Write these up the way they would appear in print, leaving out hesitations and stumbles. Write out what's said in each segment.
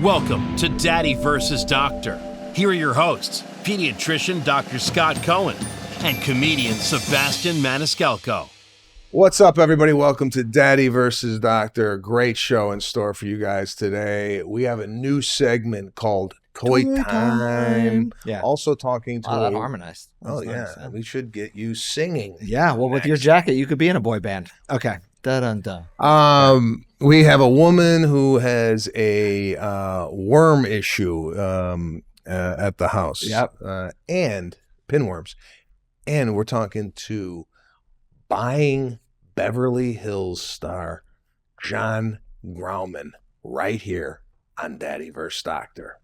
Welcome to Daddy vs. Doctor. Here are your hosts, pediatrician Dr. Scott Cohen and comedian Sebastian Maniscalco. What's up, everybody? Welcome to Daddy vs. Doctor. Great show in store for you guys today. We have a new segment called ToyTime. Yeah. Also talking to that harmonized. Oh, yeah. Nice. We should get you singing. Yeah. Well, with your jacket, you could be in a boy band. Okay. Dun-dun-dun. We have a woman who has a worm issue at the house. Yep. And pinworms. And we're talking to Buying Beverly Hills star Jon Grauman right here on Daddy vs. Doctor.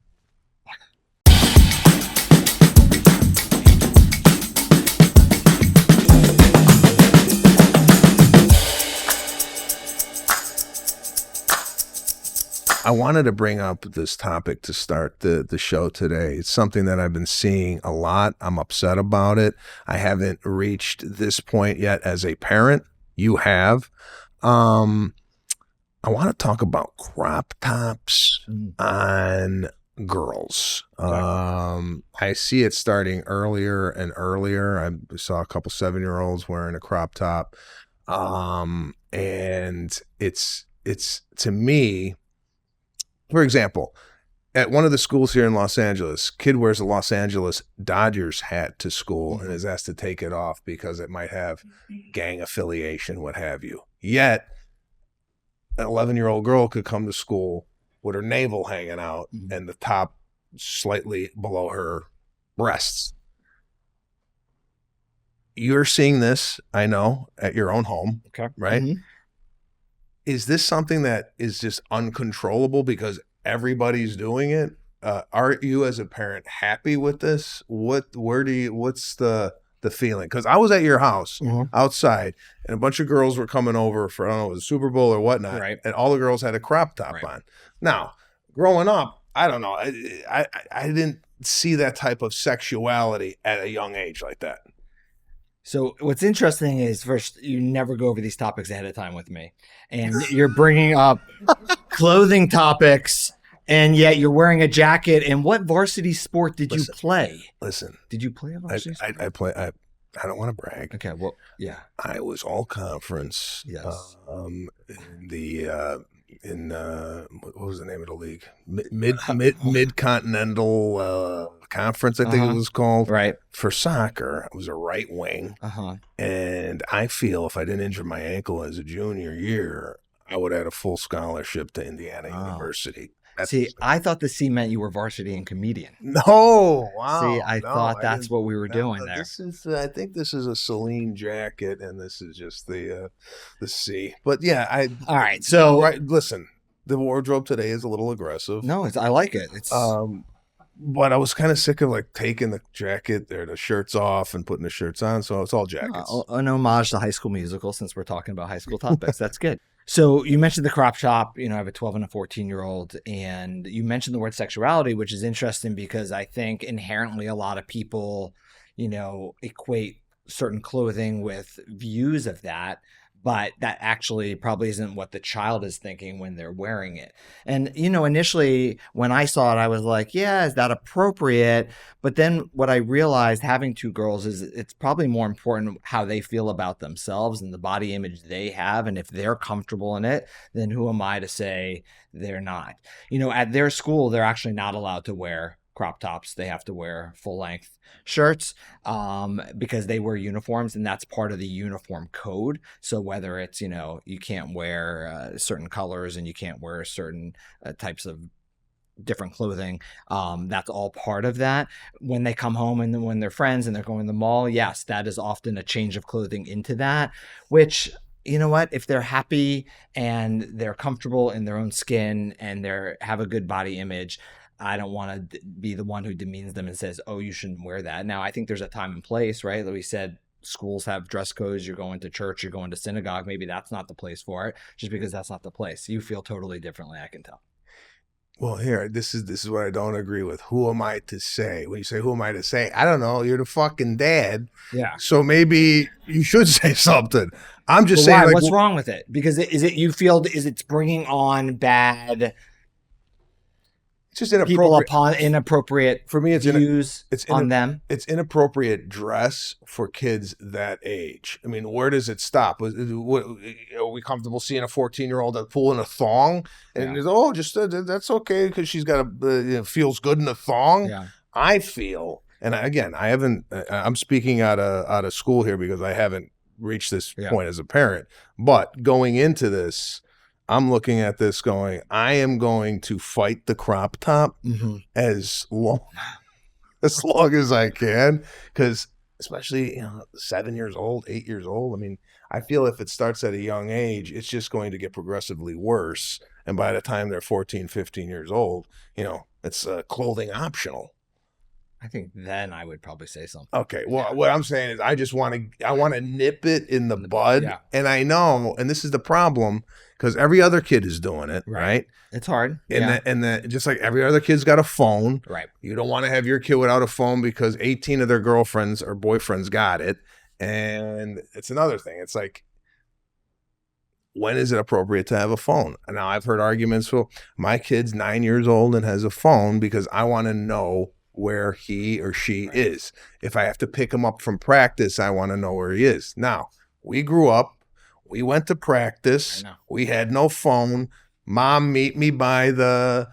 I wanted to bring up this topic to start the show today. It's something that I've been seeing a lot. I'm upset about it. I haven't reached this point yet as a parent. You have. I want to talk about crop tops on girls. I see it starting earlier and earlier. I saw a couple 7-year-olds wearing a crop top. And it's to me, for example, at one of the schools here in Los Angeles, kid wears a Los Angeles Dodgers hat to school and is asked to take it off because it might have gang affiliation, what have you. Yet, an 11-year-old girl could come to school with her navel hanging out and the top slightly below her breasts. You're seeing this, I know, at your own home, right? Mm-hmm. Is this something that is just uncontrollable because everybody's doing it? Are you as a parent happy with this? What's the feeling? Because I was at your house outside and a bunch of girls were coming over for, I don't know, it was the Super Bowl or whatnot. Right. And all the girls had a crop top on. Now, growing up, I don't know. I didn't see that type of sexuality at a young age like that. So what's interesting is, first, you never go over these topics ahead of time with me. And you're bringing up clothing topics, and yet you're wearing a jacket. And what varsity sport did you play? Listen. Did you play a varsity sport? I don't want to brag. Okay, well, yeah. I was all conference. Yes. What was the name of the league? Mid-Continental Conference, I think it was called. Right. For soccer, I was a right wing. And I feel if I didn't injure my ankle as a junior year, I would have had a full scholarship to Indiana University. I thought the C meant you were varsity and comedian. No, wow. I thought that's what we were doing there. This is, I think this is a Celine jacket, and this is just the C. But yeah, all right. So listen, the wardrobe today is a little aggressive. No, I like it. It's but I was kind of sick of like taking the jacket or the shirts off and putting the shirts on, so it's all jackets. An homage to High School Musical, since we're talking about high school topics. That's good. So you mentioned the crop top. I have a 12 and a 14-year-old, and you mentioned the word sexuality, which is interesting because I think inherently a lot of people, equate certain clothing with views of that, but that actually probably isn't what the child is thinking when they're wearing it. And, initially when I saw it, I was like, yeah, is that appropriate? But then what I realized having two girls is it's probably more important how they feel about themselves and the body image they have. And if they're comfortable in it, then who am I to say they're not? At their school, they're actually not allowed to wear crop tops. They have to wear full-length shirts because they wear uniforms, and that's part of the uniform code. So whether it's, you can't wear certain colors and you can't wear certain types of different clothing, that's all part of that. When they come home and then when they're friends and they're going to the mall, yes, that is often a change of clothing into that, which, you know what, if they're happy and they're comfortable in their own skin and they have a good body image, I don't want to be the one who demeans them and says, oh, you shouldn't wear that. Now, I think there's a time and place, right? Like we said, schools have dress codes. You're going to church, you're going to synagogue. Maybe that's not the place for it, just because that's not the place. You feel totally differently, I can tell. Well, here, this is what I don't agree with. Who am I to say? When you say, who am I to say? I don't know. You're the fucking dad. Yeah. So maybe you should say something. I'm just saying. Why? Like, what's wrong with it? Because you feel it's bringing on bad just inappropriate. People upon inappropriate for me. It's views on them. It's inappropriate dress for kids that age. I mean, where does it stop? Are we comfortable seeing a 14-year-old pulling a thong? And that's okay because she's got feels good in a thong. Yeah. I feel, and again, I'm speaking out of school here because I haven't reached this point as a parent. But going into this, I'm looking at this going, I am going to fight the crop top as long as I can, because especially 7 years old, 8 years old. I mean, I feel if it starts at a young age, it's just going to get progressively worse. And by the time they're 14, 15 years old, it's clothing optional. I think then I would probably say something. Okay. Well, what I'm saying is I want to nip it in the bud. Yeah. And I know, and this is the problem, because every other kid is doing it, right? It's hard. And just like every other kid's got a phone. Right. You don't want to have your kid without a phone because 18 of their girlfriends or boyfriends got it. And it's another thing. It's like, when is it appropriate to have a phone? And now I've heard arguments, well, my kid's 9 years old and has a phone because I want to know where he or she is. If I have to pick him up from practice, I want to know where he is. Now, we grew up, we went to practice, we had no phone. Mom meet me by the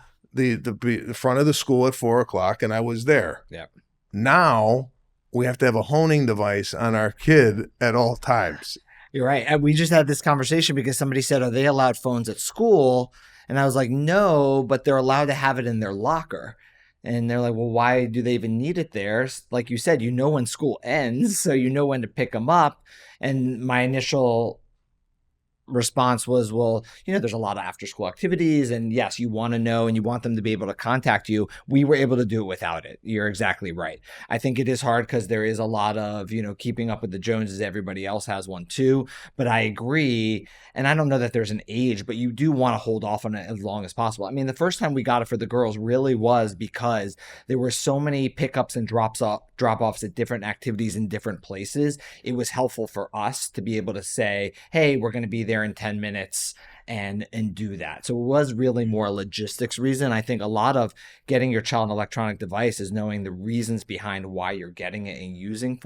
front of the school at 4:00, and I was there. Yeah. Now we have to have a honing device on our kid at all times. You're right. And we just had this conversation because somebody said, are they allowed phones at school? And I was like, no, but they're allowed to have it in their locker. And they're like, well, why do they even need it there? Like you said, when school ends, so when to pick them up. And my initial response was, well, there's a lot of after school activities, and yes, you want to know and you want them to be able to contact you. We were able to do it without it. You're exactly right. I think it is hard because there is a lot of, keeping up with the Joneses. Everybody else has one too, but I agree. And I don't know that there's an age, but you do want to hold off on it as long as possible. I mean, the first time we got it for the girls really was because there were so many pickups and drop-offs at different activities in different places. It was helpful for us to be able to say, hey, we're going to be there in 10 minutes and do that. So it was really more a logistics reason. I think a lot of getting your child an electronic device is knowing the reasons behind why you're getting it and using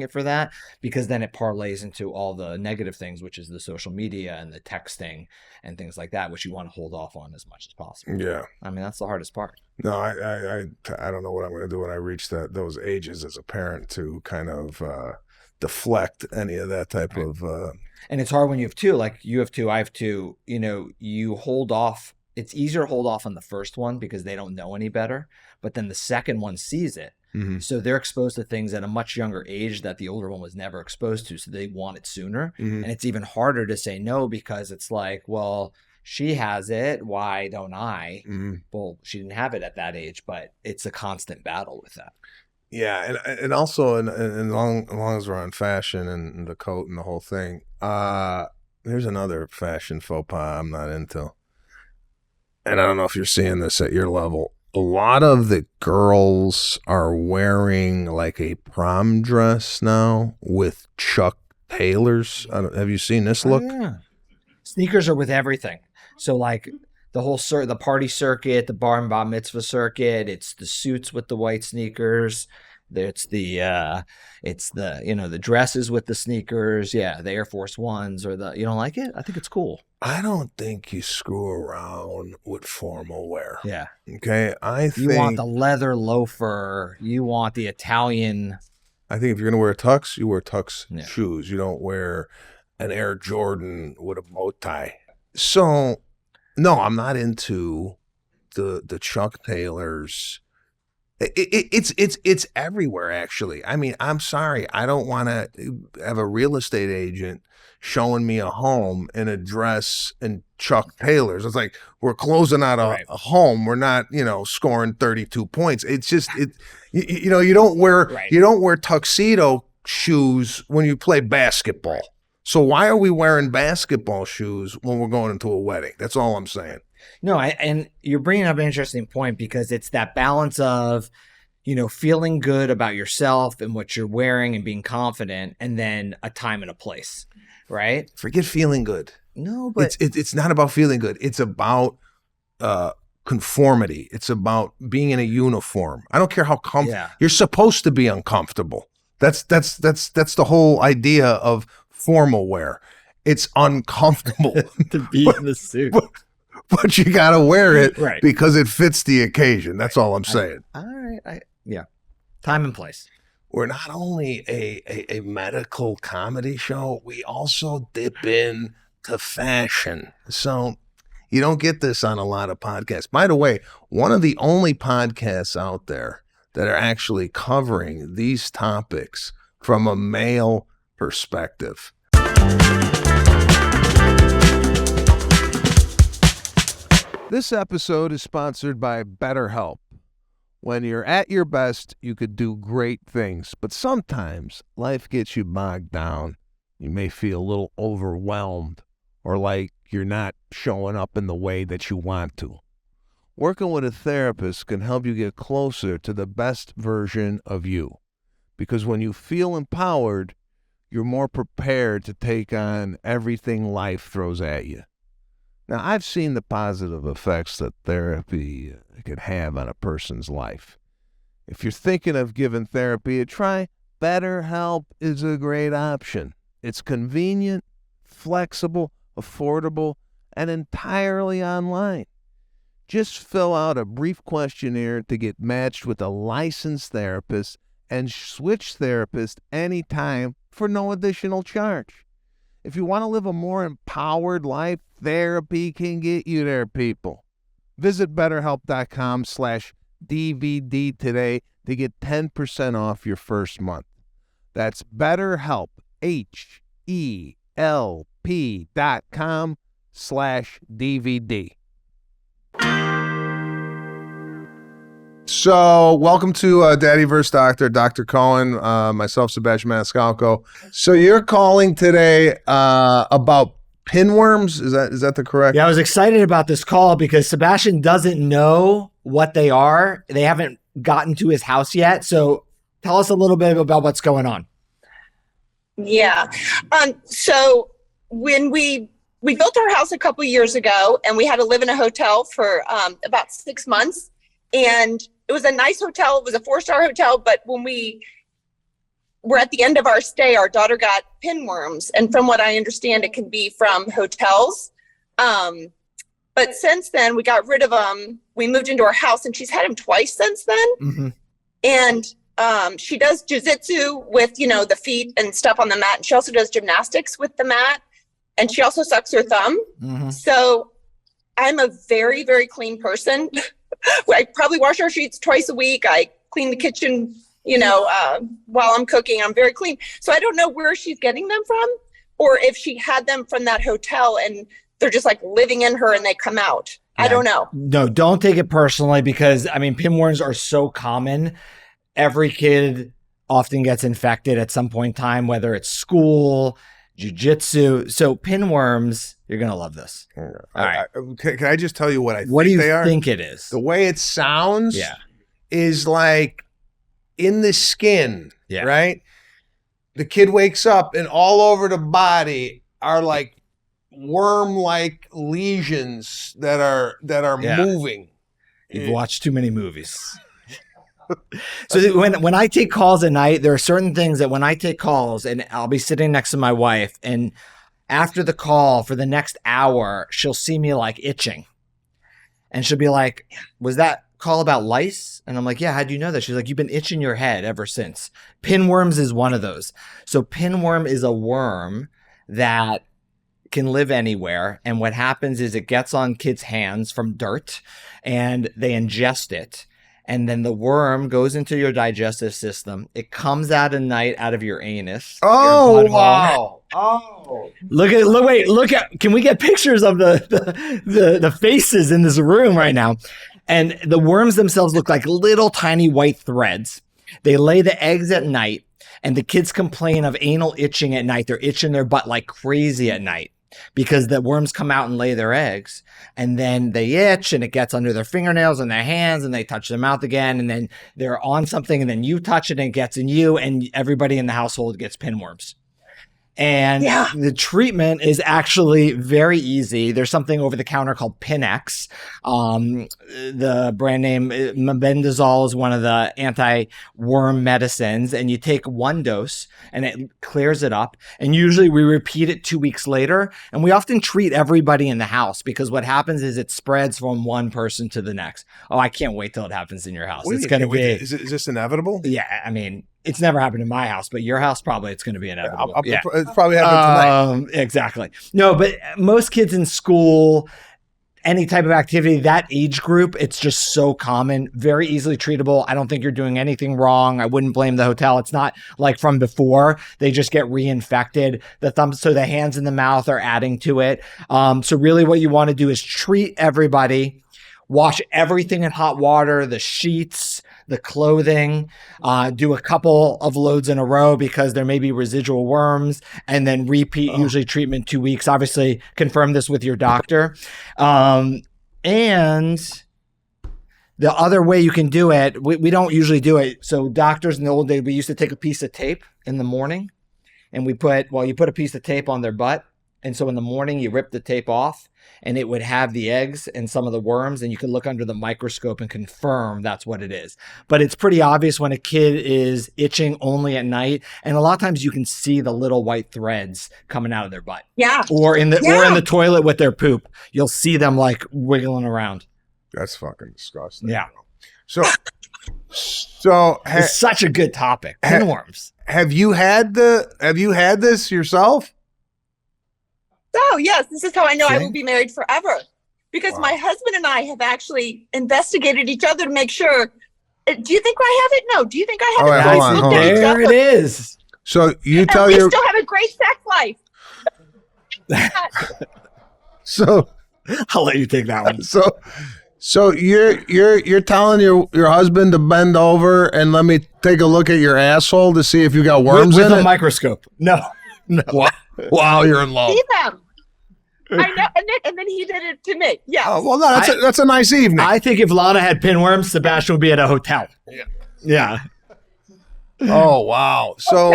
it for that, because then it parlays into all the negative things, which is the social media and the texting and things like that, which you want to hold off on as much as possible. Yeah. I mean, that's the hardest part. No, I don't know what I'm going to do when I reach those ages as a parent to kind of deflect any of that type of and it's hard when you have two. Like you have two, I have two. You hold off. It's easier to hold off on the first one because they don't know any better, but then the second one sees it. Mm-hmm. So they're exposed to things at a much younger age that the older one was never exposed to, so they want it sooner. Mm-hmm. And it's even harder to say no because it's like, well, she has it, why don't I? Mm-hmm. Well, she didn't have it at that age, but it's a constant battle with that. Yeah, and also, and long as we're on fashion and the coat and the whole thing, there's another fashion faux pas I'm not into. And I don't know if you're seeing this at your level. A lot of the girls are wearing like a prom dress now with Chuck Taylors. Have you seen this look? Oh, yeah. Sneakers are with everything. So like the whole the party circuit, the bar and bat mitzvah circuit, it's the suits with the white sneakers. It's the the dresses with the sneakers. Yeah, the Air Force Ones or you don't like it? I think it's cool. I don't think you screw around with formal wear. Yeah. Okay. You want the leather loafer. You want the Italian. I think if you're going to wear tux, you wear tux shoes. You don't wear an Air Jordan with a bow tie. So, no, I'm not into the Chuck Taylors. It's everywhere, actually. I mean, I'm sorry. I don't want to have a real estate agent showing me a home in a dress and Chuck Taylors. It's like, we're closing out a home. We're not, scoring 32 points. It's just, you don't wear tuxedo shoes when you play basketball. So why are we wearing basketball shoes when we're going into a wedding? That's all I'm saying. No, and you're bringing up an interesting point because it's that balance of, feeling good about yourself and what you're wearing and being confident, and then a time and a place, right? Forget feeling good. No, but it's not about feeling good. It's about conformity. It's about being in a uniform. I don't care how Yeah. You're supposed to be uncomfortable. That's the whole idea of formal wear. It's uncomfortable To be in the suit. but you got to wear it Right. because it fits the occasion. That's all I'm saying. All right. Yeah. Time and place. We're not only a medical comedy show, we also dip in to fashion. So you don't get this on a lot of podcasts. By the way, one of the only podcasts out there that are actually covering these topics from a male perspective. This episode is sponsored by BetterHelp. When you're at your best, you could do great things, but sometimes life gets you bogged down. You may feel a little overwhelmed or like you're not showing up in the way that you want to. Working with a therapist can help you get closer to the best version of you, because when you feel empowered, you're more prepared to take on everything life throws at you. Now, I've seen the positive effects that therapy can have on a person's life. If you're thinking of giving therapy a try, BetterHelp is a great option. It's convenient, flexible, affordable, and entirely online. Just fill out a brief questionnaire to get matched with a licensed therapist and switch therapist anytime for no additional charge. If you want to live a more empowered life, therapy can get you there, people. Visit BetterHelp.com/DVD today to get 10% off your first month. That's BetterHelp, HELP.com/DVD. So, welcome to Daddy vs. Doctor, Dr. Cohen, myself, Sebastian Maniscalco. So, you're calling today about pinworms? Is that the correct? Yeah, I was excited about this call because Sebastian doesn't know what they are. They haven't gotten to his house yet. So, tell us a little bit about what's going on. Yeah. So, when we built our house a couple years ago, and we had to live in a hotel for about 6 months. And it was a nice hotel. It was a 4-star hotel. But when we were at the end of our stay, our daughter got pinworms. And from what I understand, it can be from hotels. But since then, we got rid of them. We moved into our house, and she's had them twice since then. Mm-hmm. And she does jiu-jitsu with, the feet and stuff on the mat. And she also does gymnastics with the mat. And she also sucks her thumb. Mm-hmm. So I'm a very, very clean person. I probably wash our sheets twice a week. I clean the kitchen, while I'm cooking. I'm very clean. So I don't know where she's getting them from, or if she had them from that hotel and they're just like living in her and they come out. Yeah. I don't know. No, don't take it personally because, pinworms are so common. Every kid often gets infected at some point in time, whether it's school, jiu-jitsu. So pinworms, you're going to love this. All right. Can I just tell you what I think What do you they are? think it is? The way it sounds is like in the skin, right? The kid wakes up and all over the body are like worm-like lesions that are moving. You've watched too many movies. So when I take calls at night, there are certain things that when I take calls and I'll be sitting next to my wife, and after the call for the next hour, she'll see me like itching. And she'll be like, was that call about lice? And I'm like, yeah, how do you know that? She's like, you've been itching your head ever since. Pinworms is one of those. So pinworm is a worm that can live anywhere. And what happens is it gets on kids' hands from dirt and they ingest it. And then the worm goes into your digestive system. It comes out at night out of your anus. Oh, wow. Oh. Look at, can we get pictures of the faces in this room right now? And the worms themselves look like little tiny white threads. They lay the eggs at night, and the kids complain of anal itching at night. They're itching their butt like crazy at night because the worms come out and lay their eggs, and then they itch and it gets under their fingernails and their hands and they touch their mouth again, and then they're on something and then you touch it and it gets in you, and everybody in the household gets pinworms. And the treatment is actually very easy. There's something over the counter called Pinex. The brand name mebendazole is one of the anti-worm medicines, and you take one dose and it clears it up. And usually we repeat it 2 weeks later. And we often treat everybody in the house because what happens is it spreads from one person to the next. Oh, I can't wait till it happens in your house. It's going to be. Is this inevitable? Yeah, I mean, it's never happened in my house, but your house probably it's going to be inevitable. It's probably happening tonight. Exactly. No, but most kids in school, any type of activity, that age group, it's just so common, very easily treatable. I don't think you're doing anything wrong. I wouldn't blame the hotel. It's not like from before. They just get reinfected. The thumbs, so the hands in the mouth are adding to it. So really what you want to do is treat everybody, wash everything in hot water, the sheets, the clothing, do a couple of loads in a row because there may be residual worms, and then repeat usually treatment 2 weeks. Obviously, confirm this with your doctor. And the other way you can do it, we don't usually do it. So doctors in the old days, we used to take a piece of tape in the morning and you put a piece of tape on their butt. And so in the morning, you rip the tape off and it would have the eggs and some of the worms, and you can look under the microscope and confirm that's what it is. But it's pretty obvious when a kid is itching only at night. And a lot of times you can see the little white threads coming out of their butt. Yeah. Or in the toilet with their poop. You'll see them like wiggling around. That's fucking disgusting. Yeah. So it's such a good topic. Pinworms. Have you had this yourself? Oh, yes. This is how I know I will be married forever. Because my husband and I have actually investigated each other to make sure. Do you think I have it? No. Do you think I have it? Hold on. There it is. So you tell we still have a great sex life. So I'll let you take that one. So you're telling your husband to bend over and let me take a look at your asshole to see if you got worms with in it? With a microscope. No. Wow, you're in love. See them. I know, and then he did it to me. Yeah. Oh well, no, that's a nice evening. I think if Lana had pinworms, Sebastian would be at a hotel. Yeah. Oh wow. So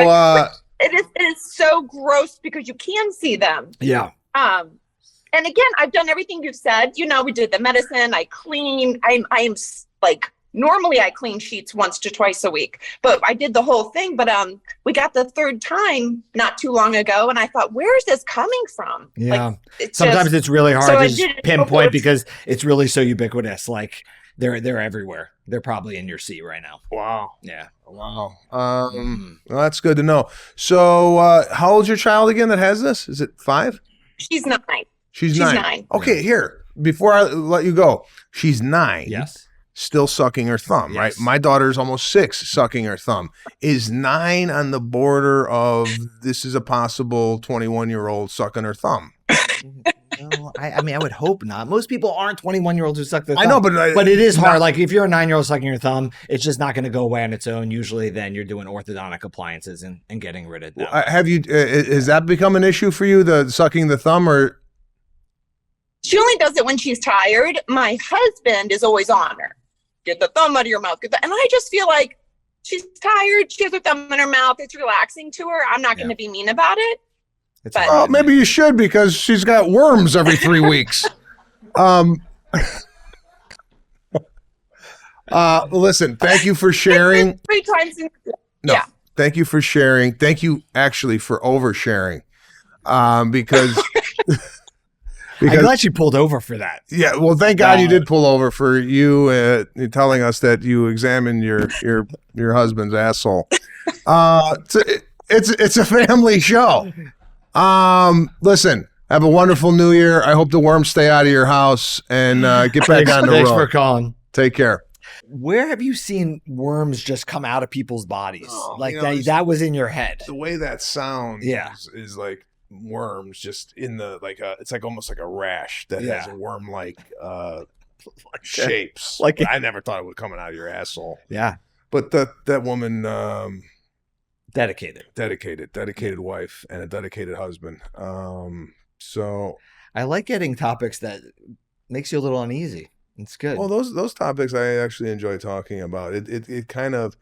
it is so gross because you can see them. Yeah. And again, I've done everything you've said. You know, we did the medicine. I clean. I am like. Normally I clean sheets once to twice a week, but I did the whole thing. But we got the third time not too long ago, and I thought, where is this coming from? Yeah, sometimes it's really hard to pinpoint because it's really so ubiquitous. Like they're everywhere. They're probably in your seat right now. Wow. Yeah. Wow. Well, that's good to know. So, how old's your child again that has this? Is it 5? She's 9. She's 9. Okay, here before I let you go, she's 9. Yes. Still sucking her thumb, right? My daughter's almost 6, sucking her thumb. Is 9 on the border of this is a possible 21-year-old sucking her thumb? No, I mean, I would hope not. Most people aren't 21-year-olds who suck their thumb. I know, but it is hard. Like if you're a 9-year-old sucking your thumb, it's just not going to go away on its own. Usually, then you're doing orthodontic appliances and getting rid of it. Have you? Has that become an issue for you? The sucking the thumb, or? She only does it when she's tired. My husband is always on her. Get the thumb out of your mouth. And I just feel like she's tired. She has her thumb in her mouth. It's relaxing to her. I'm not going to be mean about it. Well, maybe you should because she's got worms every 3 weeks. Listen, thank you for sharing. 3 times. Thank you for sharing. Thank you actually for oversharing. Because I'm glad you pulled over for that. Yeah, well, thank God you did pull over for you telling us that you examined your husband's asshole. It's a family show. Listen, have a wonderful New Year. I hope the worms stay out of your house and get back on the road. Thanks for calling. Take care. Where have you seen worms just come out of people's bodies? That was in your head. The way that sounds is like worms just in the it's like almost like a rash that has a worm like shapes. Like I never thought it would come out of your asshole. Yeah. But that woman dedicated wife and a dedicated husband. So I like getting topics that makes you a little uneasy. It's good. Well, those topics I actually enjoy talking about. It kind of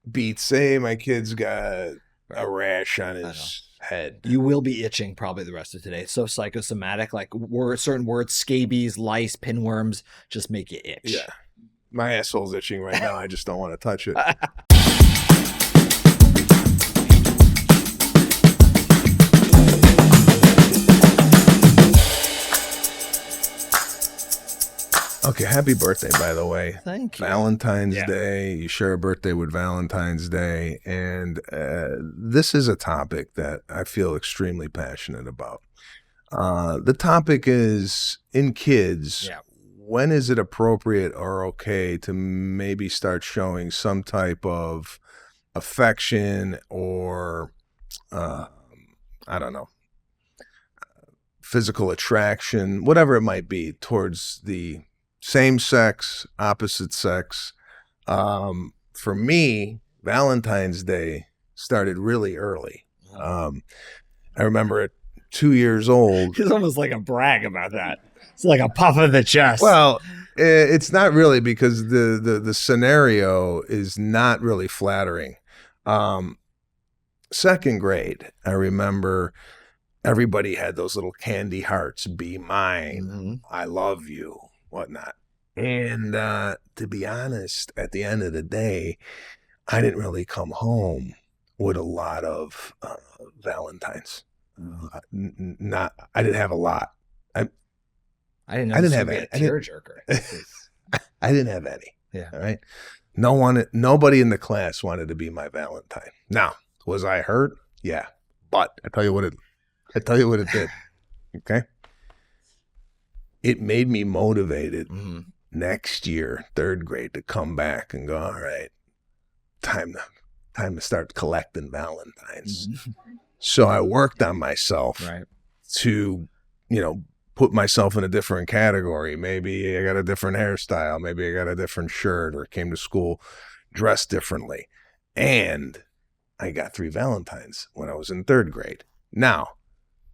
beats, say my kid's got a rash on his head. You will be itching probably the rest of today. It's so psychosomatic. Like certain words, scabies, lice, pinworms, just make you itch. Yeah. My asshole's itching right now. I just don't want to touch it. Okay, happy birthday, by the way. Thank you. Valentine's Day. You share a birthday with Valentine's Day. And this is a topic that I feel extremely passionate about. The topic is, in kids, when is it appropriate or okay to maybe start showing some type of affection or, I don't know, physical attraction, whatever it might be, towards the same sex, opposite sex. For me, Valentine's Day started really early. I remember at 2 years old. It's almost like a brag about that. It's like a puff of the chest. Well, it's not really, because the scenario is not really flattering. Second grade, I remember everybody had those little candy hearts, be mine, I love you, whatnot. And to be honest, at the end of the day, I didn't really come home with a lot of Valentines. I didn't have a lot. I didn't have any. I didn't have any. Yeah. All right. Nobody in the class wanted to be my Valentine. Now, was I hurt? Yeah. But I tell you what it did. Okay. It made me motivated next year, third grade, to come back and go, all right, time to start collecting Valentines. So I worked on myself to, put myself in a different category. Maybe I got a different hairstyle. Maybe I got a different shirt, or came to school dressed differently. And I got 3 Valentines when I was in third grade. Now,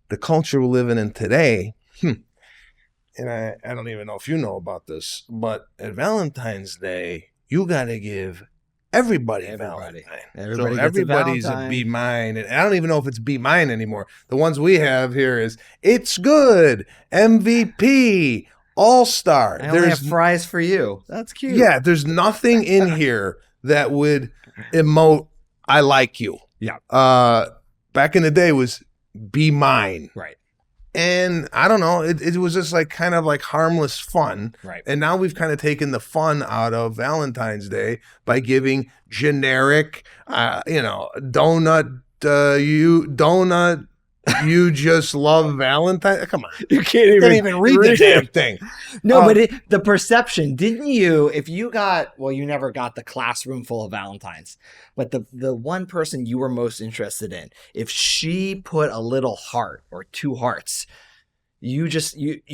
the culture we're living in today, and I don't even know if you know about this, but at Valentine's Day, you got to give everybody a Valentine. Everybody's a be mine. And I don't even know if it's be mine anymore. The ones we have here is it's good, MVP, all-star. I only have fries for you. That's cute. Yeah, there's nothing in here that would emote, I like you. Yeah. Back in the day was be mine. Right. And I don't know, it was just like kind of like harmless fun. Right. And now we've kind of taken the fun out of Valentine's Day by giving generic, donut, you just love Valentine. Come on. You can't even read the damn thing. No, but the perception, didn't you, if you you never got the classroom full of Valentines, but the one person you were most interested in, if she put a little heart or 2 hearts, you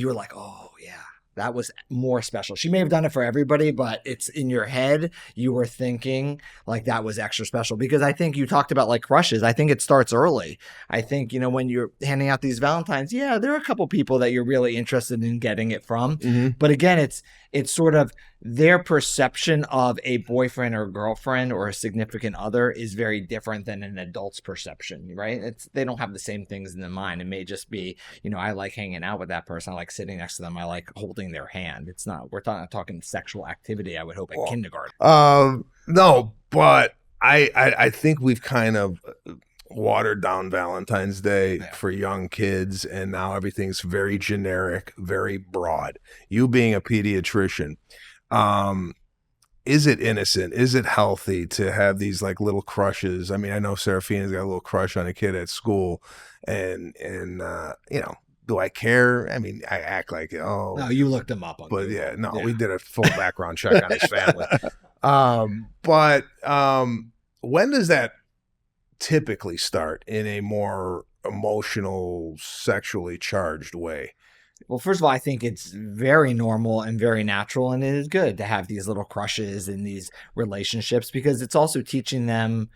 were like, oh yeah, that was more special. She may have done it for everybody, but it's in your head. You were thinking like that was extra special, because I think you talked about like crushes. I think it starts early. I think, when you're handing out these Valentines, there are a couple people that you're really interested in getting it from. But again, it's sort of their perception of a boyfriend or girlfriend or a significant other is very different than an adult's perception, right? They don't have the same things in their mind. It may just be, I like hanging out with that person. I like sitting next to them. I like holding their hand. We're not talking sexual activity, I would hope, at kindergarten. No, but I think we've kind of watered down Valentine's Day for young kids, and now everything's very generic, very broad. You being a pediatrician, is it innocent? Is it healthy to have these like little crushes? I mean, I know Seraphina's got a little crush on a kid at school, and do I care? I mean, I act like, no, you looked him up on but Google. We did a full background check on his family. But when does that typically start in a more emotional, sexually charged way? Well, first of all, I think it's very normal and very natural, and it is good to have these little crushes in these relationships, because it's also teaching them,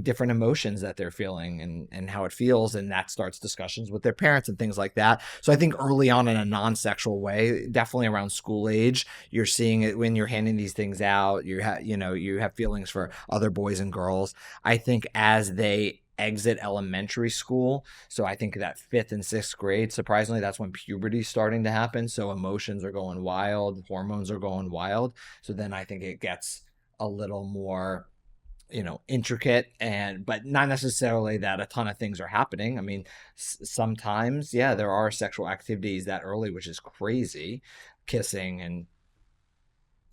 different emotions that they're feeling and how it feels, and that starts discussions with their parents and things like that. So I think early on, in a non-sexual way, definitely around school age, you're seeing it when you're handing these things out. You have feelings for other boys and girls. I think as they exit elementary school. So I think that 5th and 6th grade, surprisingly, that's when puberty's starting to happen. So emotions are going wild, hormones are going wild. So then I think it gets a little more, intricate, but not necessarily that a ton of things are happening. I mean, sometimes, there are sexual activities that early, which is crazy, kissing and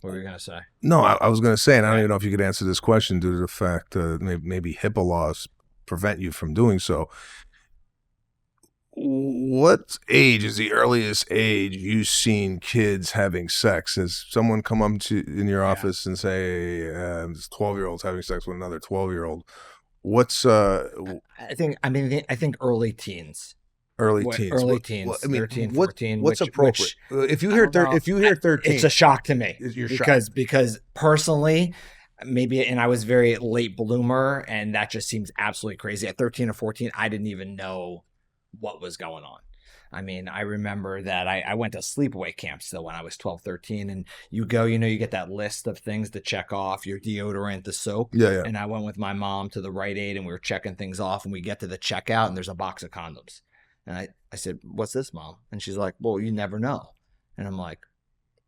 what were you going to say? No, I was going to say, and I don't even know if you could answer this question due to the fact maybe HIPAA laws prevent you from doing so. What age is the earliest age you've seen kids having sex? Has someone come up to in your office and say, 12-year-olds having sex with another 12-year-old? What's I think early teens. Early teens. 13, 14. What's appropriate? If you hear 13, it's a shock to me. You're because personally, maybe, and I was very late bloomer, and that just seems absolutely crazy. At 13 or 14, I didn't even know what was going on. I mean, I remember that I went to sleepaway camp still when I was 12, 13, and you go, you get that list of things to check off, your deodorant, the soap. Yeah. And I went with my mom to the Rite Aid, and we were checking things off, and we get to the checkout, and there's a box of condoms. And I said, "What's this, Mom?" And she's like, "Well, you never know." And I'm like,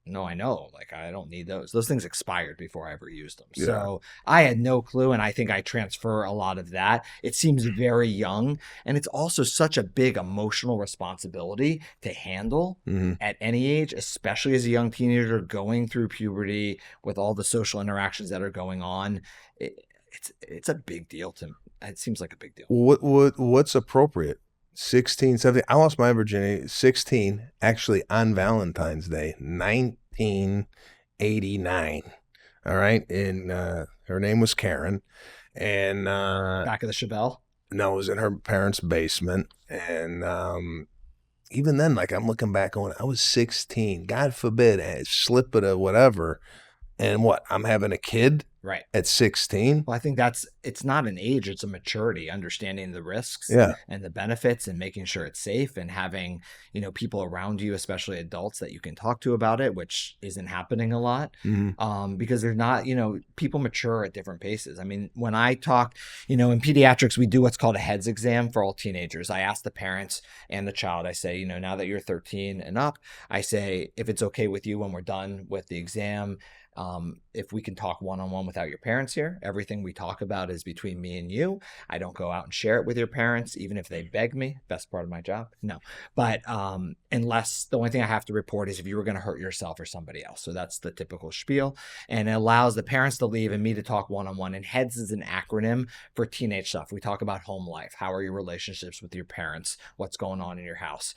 "No, I know. Like, I don't need those. Those things expired before I ever used them." Yeah. So I had no clue, and I think I transfer a lot of that. It seems very young, and it's also such a big emotional responsibility to handle at any age, especially as a young teenager going through puberty with all the social interactions that are going on. It's a big deal to me. It seems like a big deal. What's appropriate? 16, 17. I lost my virginity 16, actually on Valentine's Day, 1989. All right. And her name was Karen. And back of the Chevelle? No, it was in her parents' basement. And even then, like, I'm looking back on, I was 16. God forbid, I slip it or whatever. And what? I'm having a kid? Right. At 16? Well, I think it's not an age, it's a maturity, understanding the risks and the benefits and making sure it's safe and having, people around you, especially adults that you can talk to about it, which isn't happening a lot because they're not, people mature at different paces. I mean, when I talk, in pediatrics, we do what's called a heads exam for all teenagers. I ask the parents and the child, I say, now that you're 13 and up, I say, if it's okay with you when we're done with the exam, if we can talk one-on-one without your parents here, everything we talk about is between me and you. I don't go out and share it with your parents, even if they beg me. Best part of my job. No, but unless the only thing I have to report is if you were going to hurt yourself or somebody else. So that's the typical spiel, and it allows the parents to leave and me to talk one-on-one. And HEADS is an acronym for teenage stuff. We talk about home life. How are your relationships with your parents? What's going on in your house?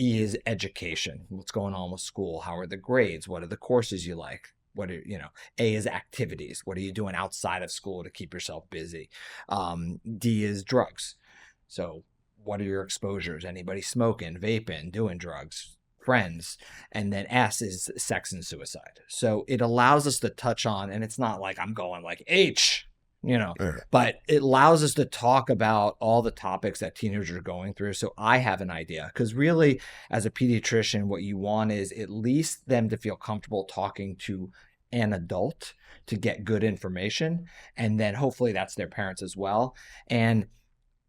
E is education. What's going on with school? How are the grades? What are the courses you like? What are, A is activities. What are you doing outside of school to keep yourself busy? D is drugs. So what are your exposures? Anybody smoking, vaping, doing drugs, friends? And then S is sex and suicide. So it allows us to touch on, and it's not like I'm going like H, but it allows us to talk about all the topics that teenagers are going through. So I have an idea, because really as a pediatrician, what you want is at least them to feel comfortable talking to an adult to get good information. And then hopefully that's their parents as well. And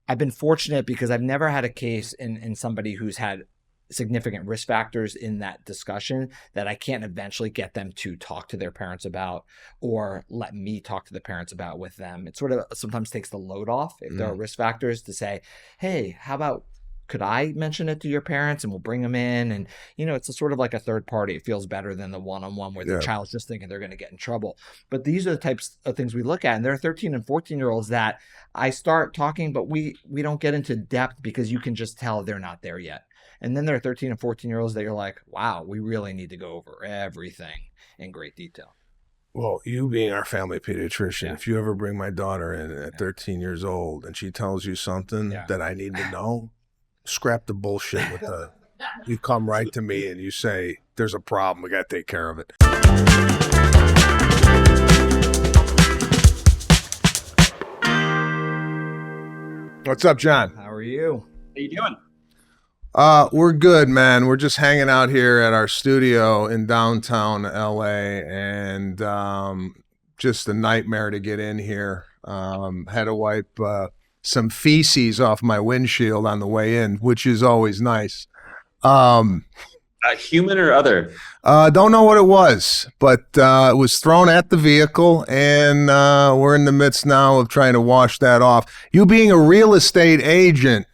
I've been fortunate because I've never had a case in somebody who's had significant risk factors in that discussion that I can't eventually get them to talk to their parents about or let me talk to the parents about with them. It sort of sometimes takes the load off if there are risk factors to say, hey, how about, could I mention it to your parents and we'll bring them in? And, it's a sort of like a third party. It feels better than the one-on-one where the child's just thinking they're going to get in trouble. But these are the types of things we look at. And there are 13 and 14-year-olds that I start talking, but we don't get into depth because you can just tell they're not there yet. And then there are 13 and 14-year-olds that you're like, wow, we really need to go over everything in great detail. Well, you being our family pediatrician, if you ever bring my daughter in at 13 years old and she tells you something that I need to know, scrap the bullshit with her. You come right to me and you say, there's a problem. We got to take care of it. What's up, John? How are you? How you doing? We're good, man. We're just hanging out here at our studio in downtown LA, and just a nightmare to get in here. Had to wipe some feces off my windshield on the way in, which is always nice. Human or other? Don't know what it was, but it was thrown at the vehicle, and we're in the midst now of trying to wash that off. You being a real estate agent,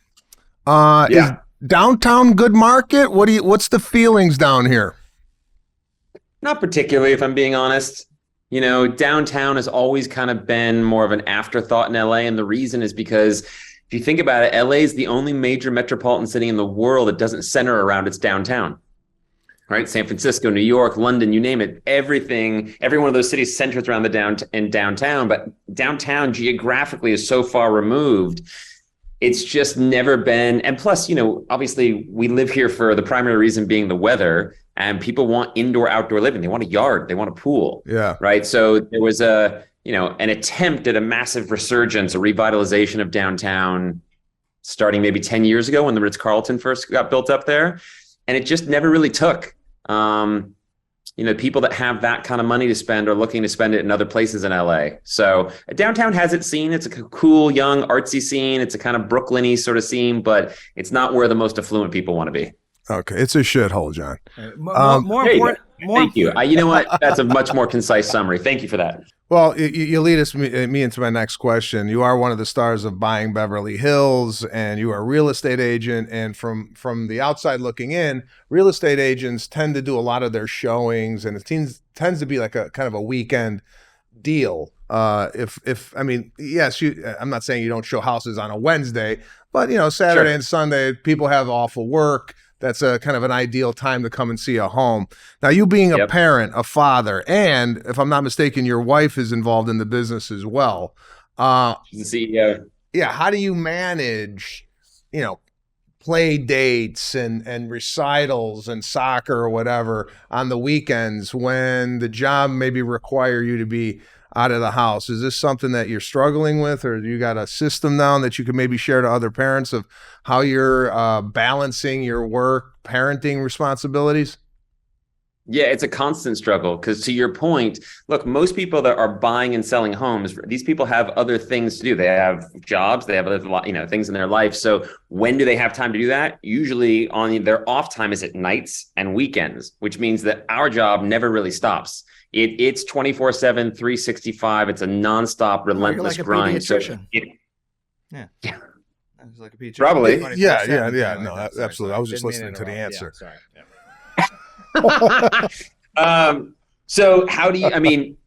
is downtown good market? What's the feelings down here? Not particularly, if I'm being honest. You know, downtown has always kind of been more of an afterthought in LA, and the reason is because if you think about it, LA is the only major metropolitan city in the world that doesn't center around its downtown. Right? San Francisco, New York, London, you name it. Every one of those cities centers around the downtown, but downtown geographically is so far removed. It's just never been. And plus, you know, obviously we live here for the primary reason being the weather, and people want indoor, outdoor living. They want a yard, they want a pool. Yeah. Right. So there was an attempt at a massive resurgence, a revitalization of downtown starting maybe 10 years ago when the Ritz-Carlton first got built up there. And it just never really took. People that have that kind of money to spend are looking to spend it in other places in LA. So downtown has its scene. It's a cool, young, artsy scene. It's a kind of Brooklyn-y sort of scene, but it's not where the most affluent people want to be. Okay, it's a shithole, John. More important. Thank you. You know what? That's a much more concise summary. Thank you for that. Well, you lead me into my next question. You are one of the stars of Buying Beverly Hills, and you are a real estate agent. And from the outside looking in, real estate agents tend to do a lot of their showings, and it tends to be like a kind of a weekend deal. Yes, I'm not saying you don't show houses on a Wednesday, but Saturday and Sunday people have awful work. That's a kind of an ideal time to come and see a home. Now, you being a parent, a father, and if I'm not mistaken, your wife is involved in the business as well. She's the CEO. Yeah. How do you manage, play dates and recitals and soccer or whatever on the weekends when the job maybe require you to be out of the house? Is this something that you're struggling with, or you got a system now that you could maybe share to other parents of how you're balancing your work, parenting responsibilities? Yeah, it's a constant struggle because, to your point, look, most people that are buying and selling homes, these people have other things to do. They have jobs, they have other things in their life. So when do they have time to do that? Usually on their off time is at nights and weekends, which means that our job never really stops. It's 24/7, 365. It's a nonstop, relentless grind. So yeah. It's like a pediatrician. Probably. Yeah. No, absolutely. I was just listening to the answer. Yeah, sorry. So how do you,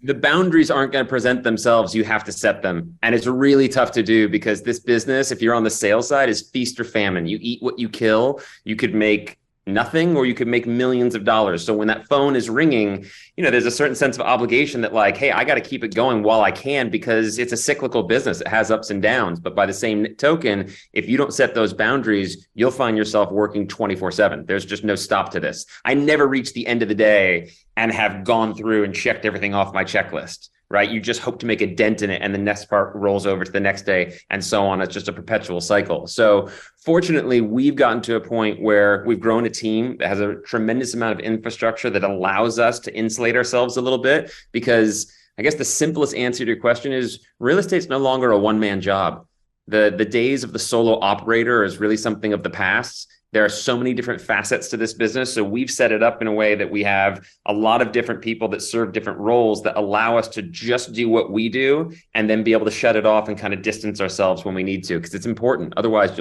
the boundaries aren't going to present themselves. You have to set them. And it's really tough to do because this business, if you're on the sales side, is feast or famine. You eat what you kill. You could make nothing, or you could make millions of dollars. So when that phone is ringing, there's a certain sense of obligation that like, hey, I got to keep it going while I can, because it's a cyclical business. It has ups and downs. But by the same token, if you don't set those boundaries, you'll find yourself working 24/7. There's just no stop to this. I never reach the end of the day and have gone through and checked everything off my checklist. Right? You just hope to make a dent in it, and the next part rolls over to the next day, and so on. It's just a perpetual cycle. So fortunately, we've gotten to a point where we've grown a team that has a tremendous amount of infrastructure that allows us to insulate ourselves a little bit, because I guess the simplest answer to your question is real estate's no longer a one-man job. The days of the solo operator is really something of the past. There are so many different facets to this business. So we've set it up in a way that we have a lot of different people that serve different roles that allow us to just do what we do and then be able to shut it off and kind of distance ourselves when we need to, because it's important. Otherwise,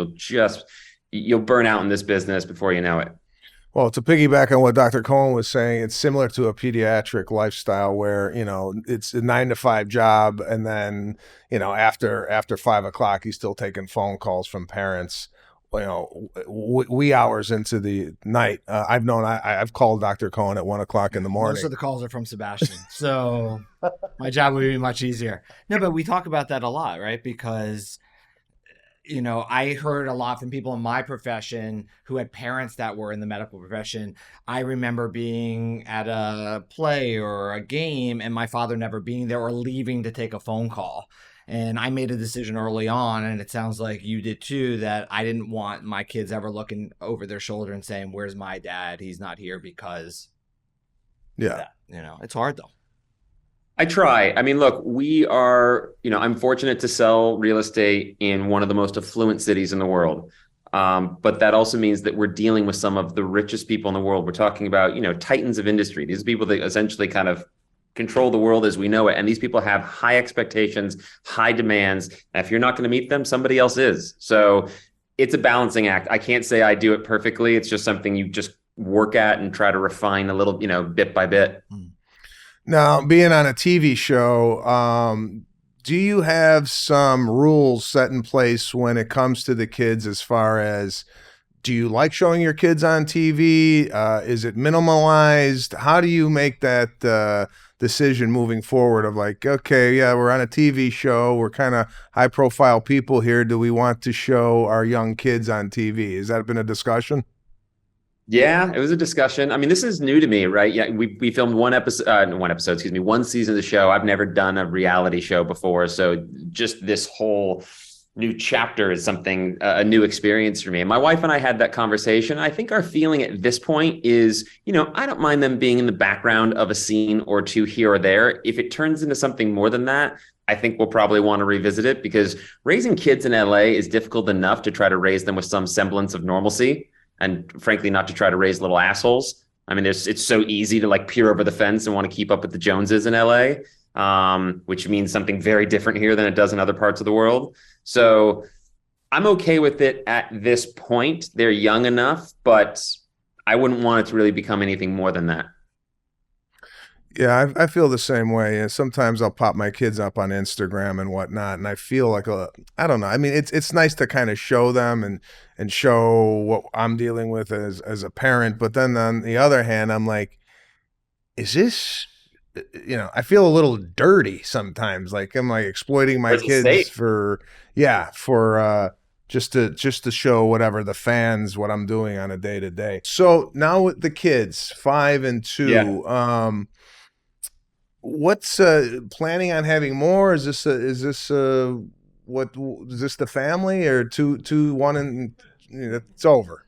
you'll burn out in this business before you know it. Well, to piggyback on what Dr. Cohen was saying, it's similar to a pediatric lifestyle where, it's a 9-to-5 job. And then, after 5 o'clock, he's still taking phone calls from parents. Wee hours into the night. I've called Dr. Cohen at 1 o'clock in the morning. Most of the calls are from Sebastian, so my job would be much easier. No, but we talk about that a lot, right? Because I heard a lot from people in my profession who had parents that were in the medical profession. I remember being at a play or a game and my father never being there or leaving to take a phone call. And I made a decision early on, and it sounds like you did too, that I didn't want my kids ever looking over their shoulder and saying, "Where's my dad? He's not here because." Yeah. It's hard though. I try. I mean, look, we are, I'm fortunate to sell real estate in one of the most affluent cities in the world. But that also means that we're dealing with some of the richest people in the world. We're talking about, titans of industry. These are people that essentially kind of control the world as we know it. And these people have high expectations, high demands. And if you're not going to meet them, somebody else is. So it's a balancing act. I can't say I do it perfectly. It's just something you just work at and try to refine a little, bit by bit. Now, being on a TV show, do you have some rules set in place when it comes to the kids as far as, do you like showing your kids on TV? Is it minimalized? How do you make that decision moving forward of like, okay, yeah, we're on a TV show. We're kind of high profile people here. Do we want to show our young kids on TV? Has that been a discussion? Yeah, it was a discussion. I mean, this is new to me, right? Yeah, we filmed one season of the show. I've never done a reality show before. So just this whole new chapter is something, a new experience for me. And my wife and I had that conversation. I think our feeling at this point is, I don't mind them being in the background of a scene or two here or there. If it turns into something more than that, I think we'll probably want to revisit it, because raising kids in LA is difficult enough to try to raise them with some semblance of normalcy. And frankly, not to try to raise little assholes. I mean, it's so easy to like peer over the fence and want to keep up with the Joneses in LA, which means something very different here than it does in other parts of the world. So I'm okay with it at this point. They're young enough, but I wouldn't want it to really become anything more than that. Yeah, I feel the same way. And sometimes I'll pop my kids up on Instagram and whatnot, and I feel like I don't know. I mean, it's nice to kind of show them and show what I'm dealing with as a parent. But then on the other hand, I'm like, is this, I feel a little dirty sometimes. Like, am I exploiting my kids for just to show whatever the fans what I'm doing on a day to day. So now with the kids, 5 and 2, what's planning on having more? Is this the family or two, one, and it's over?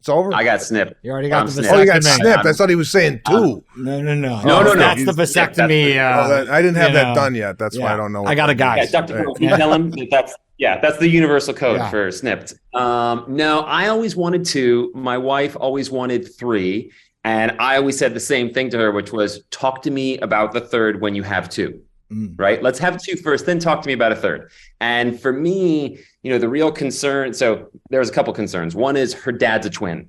It's over. I got snipped. You already got the vasectomy. Oh, you got snipped. I thought he was saying 2. No. That's the vasectomy. I didn't have that done yet. That's why I don't know. I got a guy. Yeah, Dr. Cohen, can you tell him that's the universal code for snipped. No, I always wanted 2. My wife always wanted 3. And I always said the same thing to her, which was, talk to me about the 3rd when you have 2, right? Let's have 2 first, then talk to me about a 3rd. And for me, the real concern, so there's a couple concerns. One is her dad's a twin.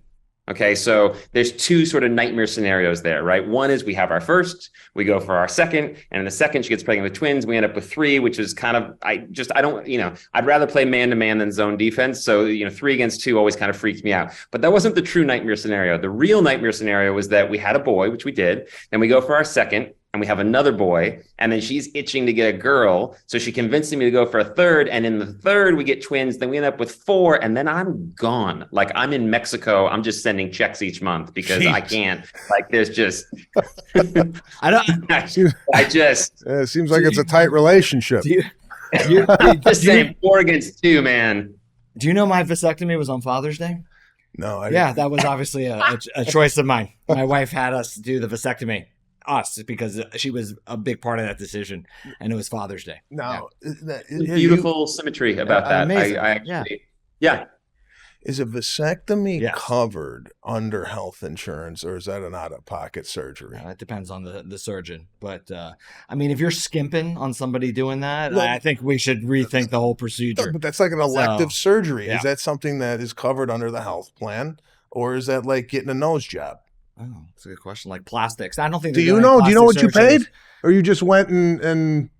Okay, so there's 2 sort of nightmare scenarios there, right? One is we have our first, we go for our second, and in the second she gets pregnant with twins. We end up with 3, which is kind of, I'd rather play man to man than zone defense. So, 3 against 2 always kind of freaks me out. But that wasn't the true nightmare scenario. The real nightmare scenario was that we had a boy, which we did, then we go for our second, and we have another boy, and then she's itching to get a girl. So she convinced me to go for a 3rd. And in the 3rd, we get twins. Then we end up with 4. And then I'm gone. Like, I'm in Mexico. I'm just sending checks each month because I can't. Like, there's just, I just. It seems like it's a tight relationship. Just saying 4 against 2, man. Do you know my vasectomy was on Father's Day? No. That was obviously a choice of mine. My wife had us do the vasectomy. Because she was a big part of that decision, and it was Father's Day. No, beautiful symmetry about that. Amazing. I actually, Is a vasectomy covered under health insurance, or is that an out-of-pocket surgery? It depends on the surgeon. But, if you're skimping on somebody doing that, I think we should rethink the whole procedure. But that's like an elective surgery. Yeah. Is that something that is covered under the health plan, or is that like getting a nose job? Oh, that's a good question. Like plastics. I don't think. Do you know what you paid? Or you just went and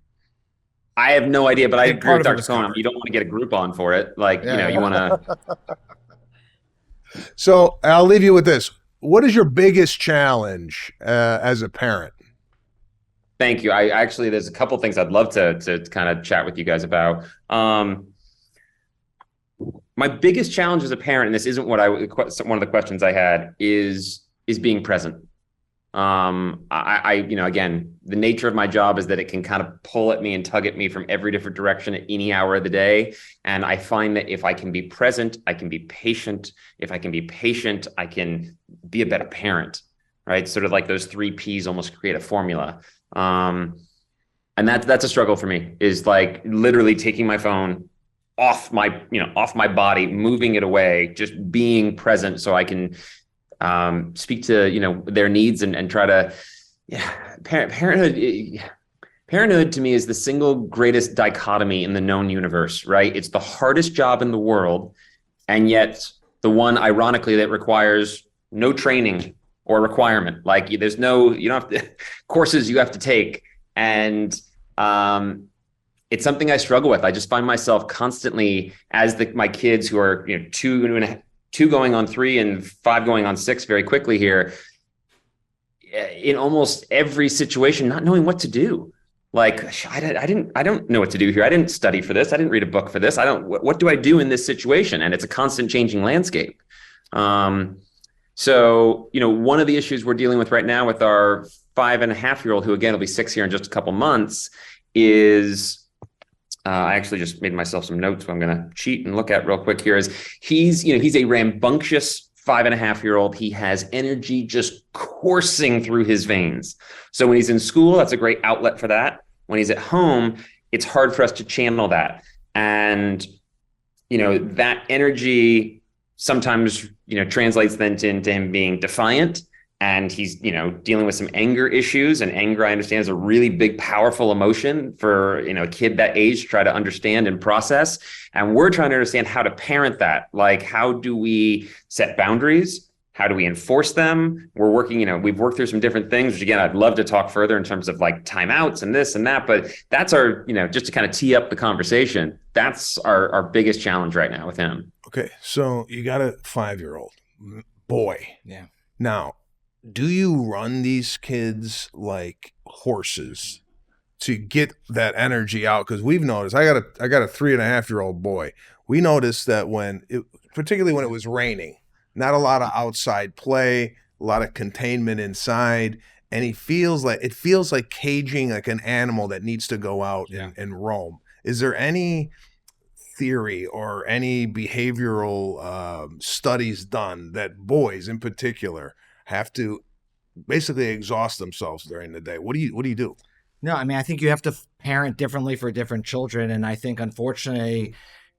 I have no idea, but I agree with Dr. Cohen. You don't want to get a Groupon for it. Like, you want to. So I'll leave you with this. What is your biggest challenge as a parent? Thank you. I actually, there's a couple things I'd love to kind of chat with you guys about. My biggest challenge as a parent, and this isn't one of the questions I had, is being present. Again, the nature of my job is that it can kind of pull at me and tug at me from every different direction at any hour of the day. And I find that if I can be present, I can be patient. If I can be patient, I can be a better parent, right? Sort of like those 3 Ps almost create a formula. And that's a struggle for me, is like literally taking my phone off my body, moving it away, just being present so I can speak to, their needs and try to, parenthood to me is the single greatest dichotomy in the known universe, right? It's the hardest job in the world, and yet the one, ironically, that requires no training or requirement. Like you don't have to, courses you have to take. And it's something I struggle with. I just find myself constantly, as my kids who are, 2 going on 3 and 5 going on 6 very quickly here, in almost every situation, not knowing what to do. Like, I don't know what to do here. I didn't study for this. I didn't read a book for this. What do I do in this situation? And it's a constant changing landscape. So, one of the issues we're dealing with right now with our 5.5-year-old, who again will be 6 here in just a couple months, is I actually just made myself some notes, so I'm going to cheat and look at real quick here. Is he's a rambunctious 5.5-year-old. He has energy just coursing through his veins. So when he's in school, that's a great outlet for that. When he's at home, it's hard for us to channel that. And, that energy sometimes, translates then into him being defiant. And he's, dealing with some anger issues. And anger, I understand, is a really big, powerful emotion for, a kid that age to try to understand and process. And we're trying to understand how to parent that. Like, how do we set boundaries? How do we enforce them? We're working, we've worked through some different things, which again, I'd love to talk further in terms of like timeouts and this and that. But that's our, just to kind of tee up the conversation, that's our biggest challenge right now with him. Okay. So you got a 5-year-old boy. Yeah. Now, do you run these kids like horses to get that energy out? Because we've noticed, I got a 3.5-year-old boy. We noticed that particularly when it was raining, not a lot of outside play, a lot of containment inside, and it feels like caging like an animal that needs to go out and roam. Is there any theory or any behavioral studies done that boys in particular have to basically exhaust themselves during the day? What do you do? No, I mean, I think you have to parent differently for different children. And I think, unfortunately,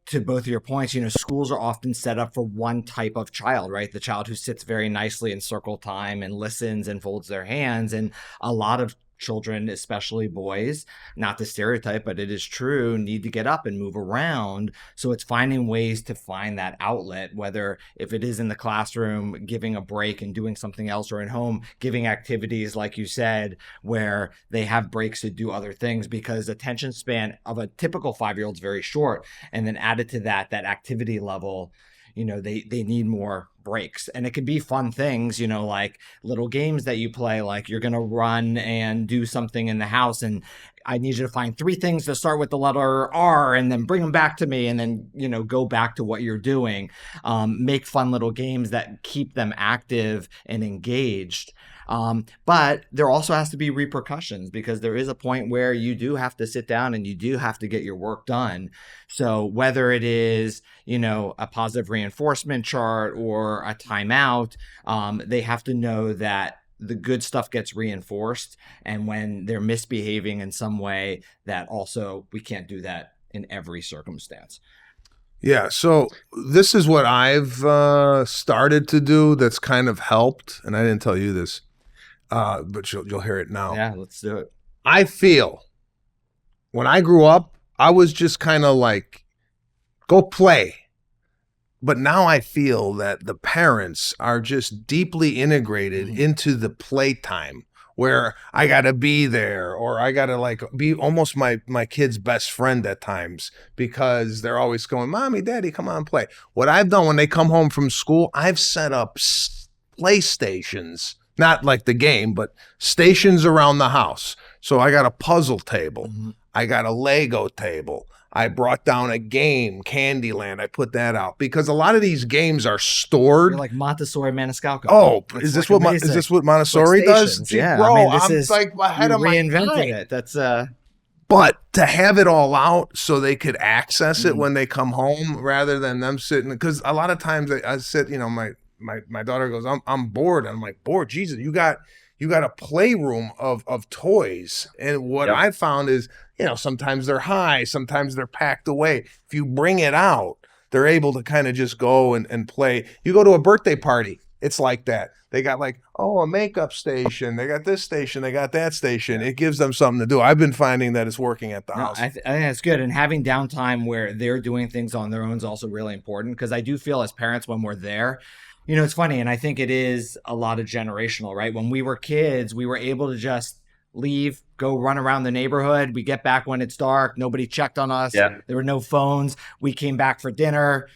to both of your points, schools are often set up for one type of child, right? The child who sits very nicely in circle time and listens and folds their hands. And a lot of children, especially boys, not the stereotype, but it is true, need to get up and move around. So it's finding ways to find that outlet, whether if it is in the classroom, giving a break and doing something else, or at home, giving activities, like you said, where they have breaks to do other things, because attention span of a typical 5-year-old is very short. And then added to that activity level, they need more breaks. And it could be fun things, like little games that you play, like you're going to run and do something in the house, and I need you to find 3 things to start with the letter R and then bring them back to me, and then, go back to what you're doing. Make fun little games that keep them active and engaged. But there also has to be repercussions, because there is a point where you do have to sit down and you do have to get your work done. So whether it is, a positive reinforcement chart or a timeout, they have to know that the good stuff gets reinforced. And when they're misbehaving in some way, that also we can't do that in every circumstance. Yeah, so this is what I've started to do that's kind of helped, and I didn't tell you this, but you'll hear it now. Yeah, let's do it. I feel when I grew up, I was just kind of like, go play. But now I feel that the parents are just deeply integrated into the playtime, where I got to be there, or I got to like be almost my kid's best friend at times, because they're always going, Mommy, Daddy, come on, play. What I've done when they come home from school, I've set up playstations, not like the game, but stations around the house. So I got a puzzle table. I got a Lego table. I brought down a game, Candyland. I put that out because a lot of these games are stored. You're like Montessori Maniscalco. Oh, is this what Montessori does? Yeah, bro, I mean, I'm like ahead of my time. Reinvented it. That's But to have it all out so they could access it when they come home, rather than them sitting, because a lot of times I sit, my daughter goes, I'm bored. And I'm like, bored? Jesus, you got you got a playroom of toys. And what I found is, sometimes they're high, sometimes they're packed away. If you bring it out, they're able to kind of just go and play. You go to a birthday party, it's like that. They got like, a makeup station. They got this station. They got that station. It gives them something to do. I've been finding that it's working at the house. I think that's good. And having downtime where they're doing things on their own is also really important, because I do feel as parents when we're there, it's funny. And I think it is a lot of generational, right? When we were kids, we were able to just leave, go run around the neighborhood. We get back when it's dark. Nobody checked on us. Yeah. There were no phones. We came back for dinner.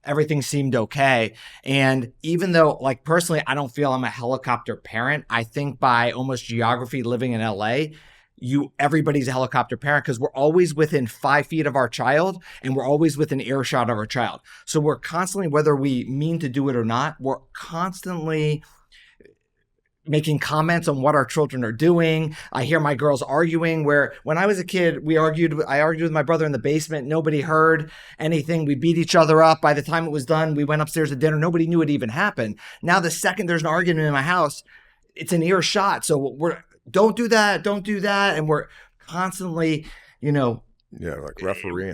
Everything seemed okay. And even though, like, personally, I don't feel I'm a helicopter parent, I think by almost geography living in LA, everybody's a helicopter parent, because we're always within 5 feet of our child and we're always within earshot of our child. So we're constantly, whether we mean to do it or not, we're constantly making comments on what our children are doing. I hear my girls arguing, where when I was a kid, I argued with my brother in the basement. Nobody heard anything. We beat each other up. By the time it was done, we went upstairs to dinner. Nobody knew it even happened. Now, the second there's an argument in my house, it's an earshot. So don't do that. And we're constantly, like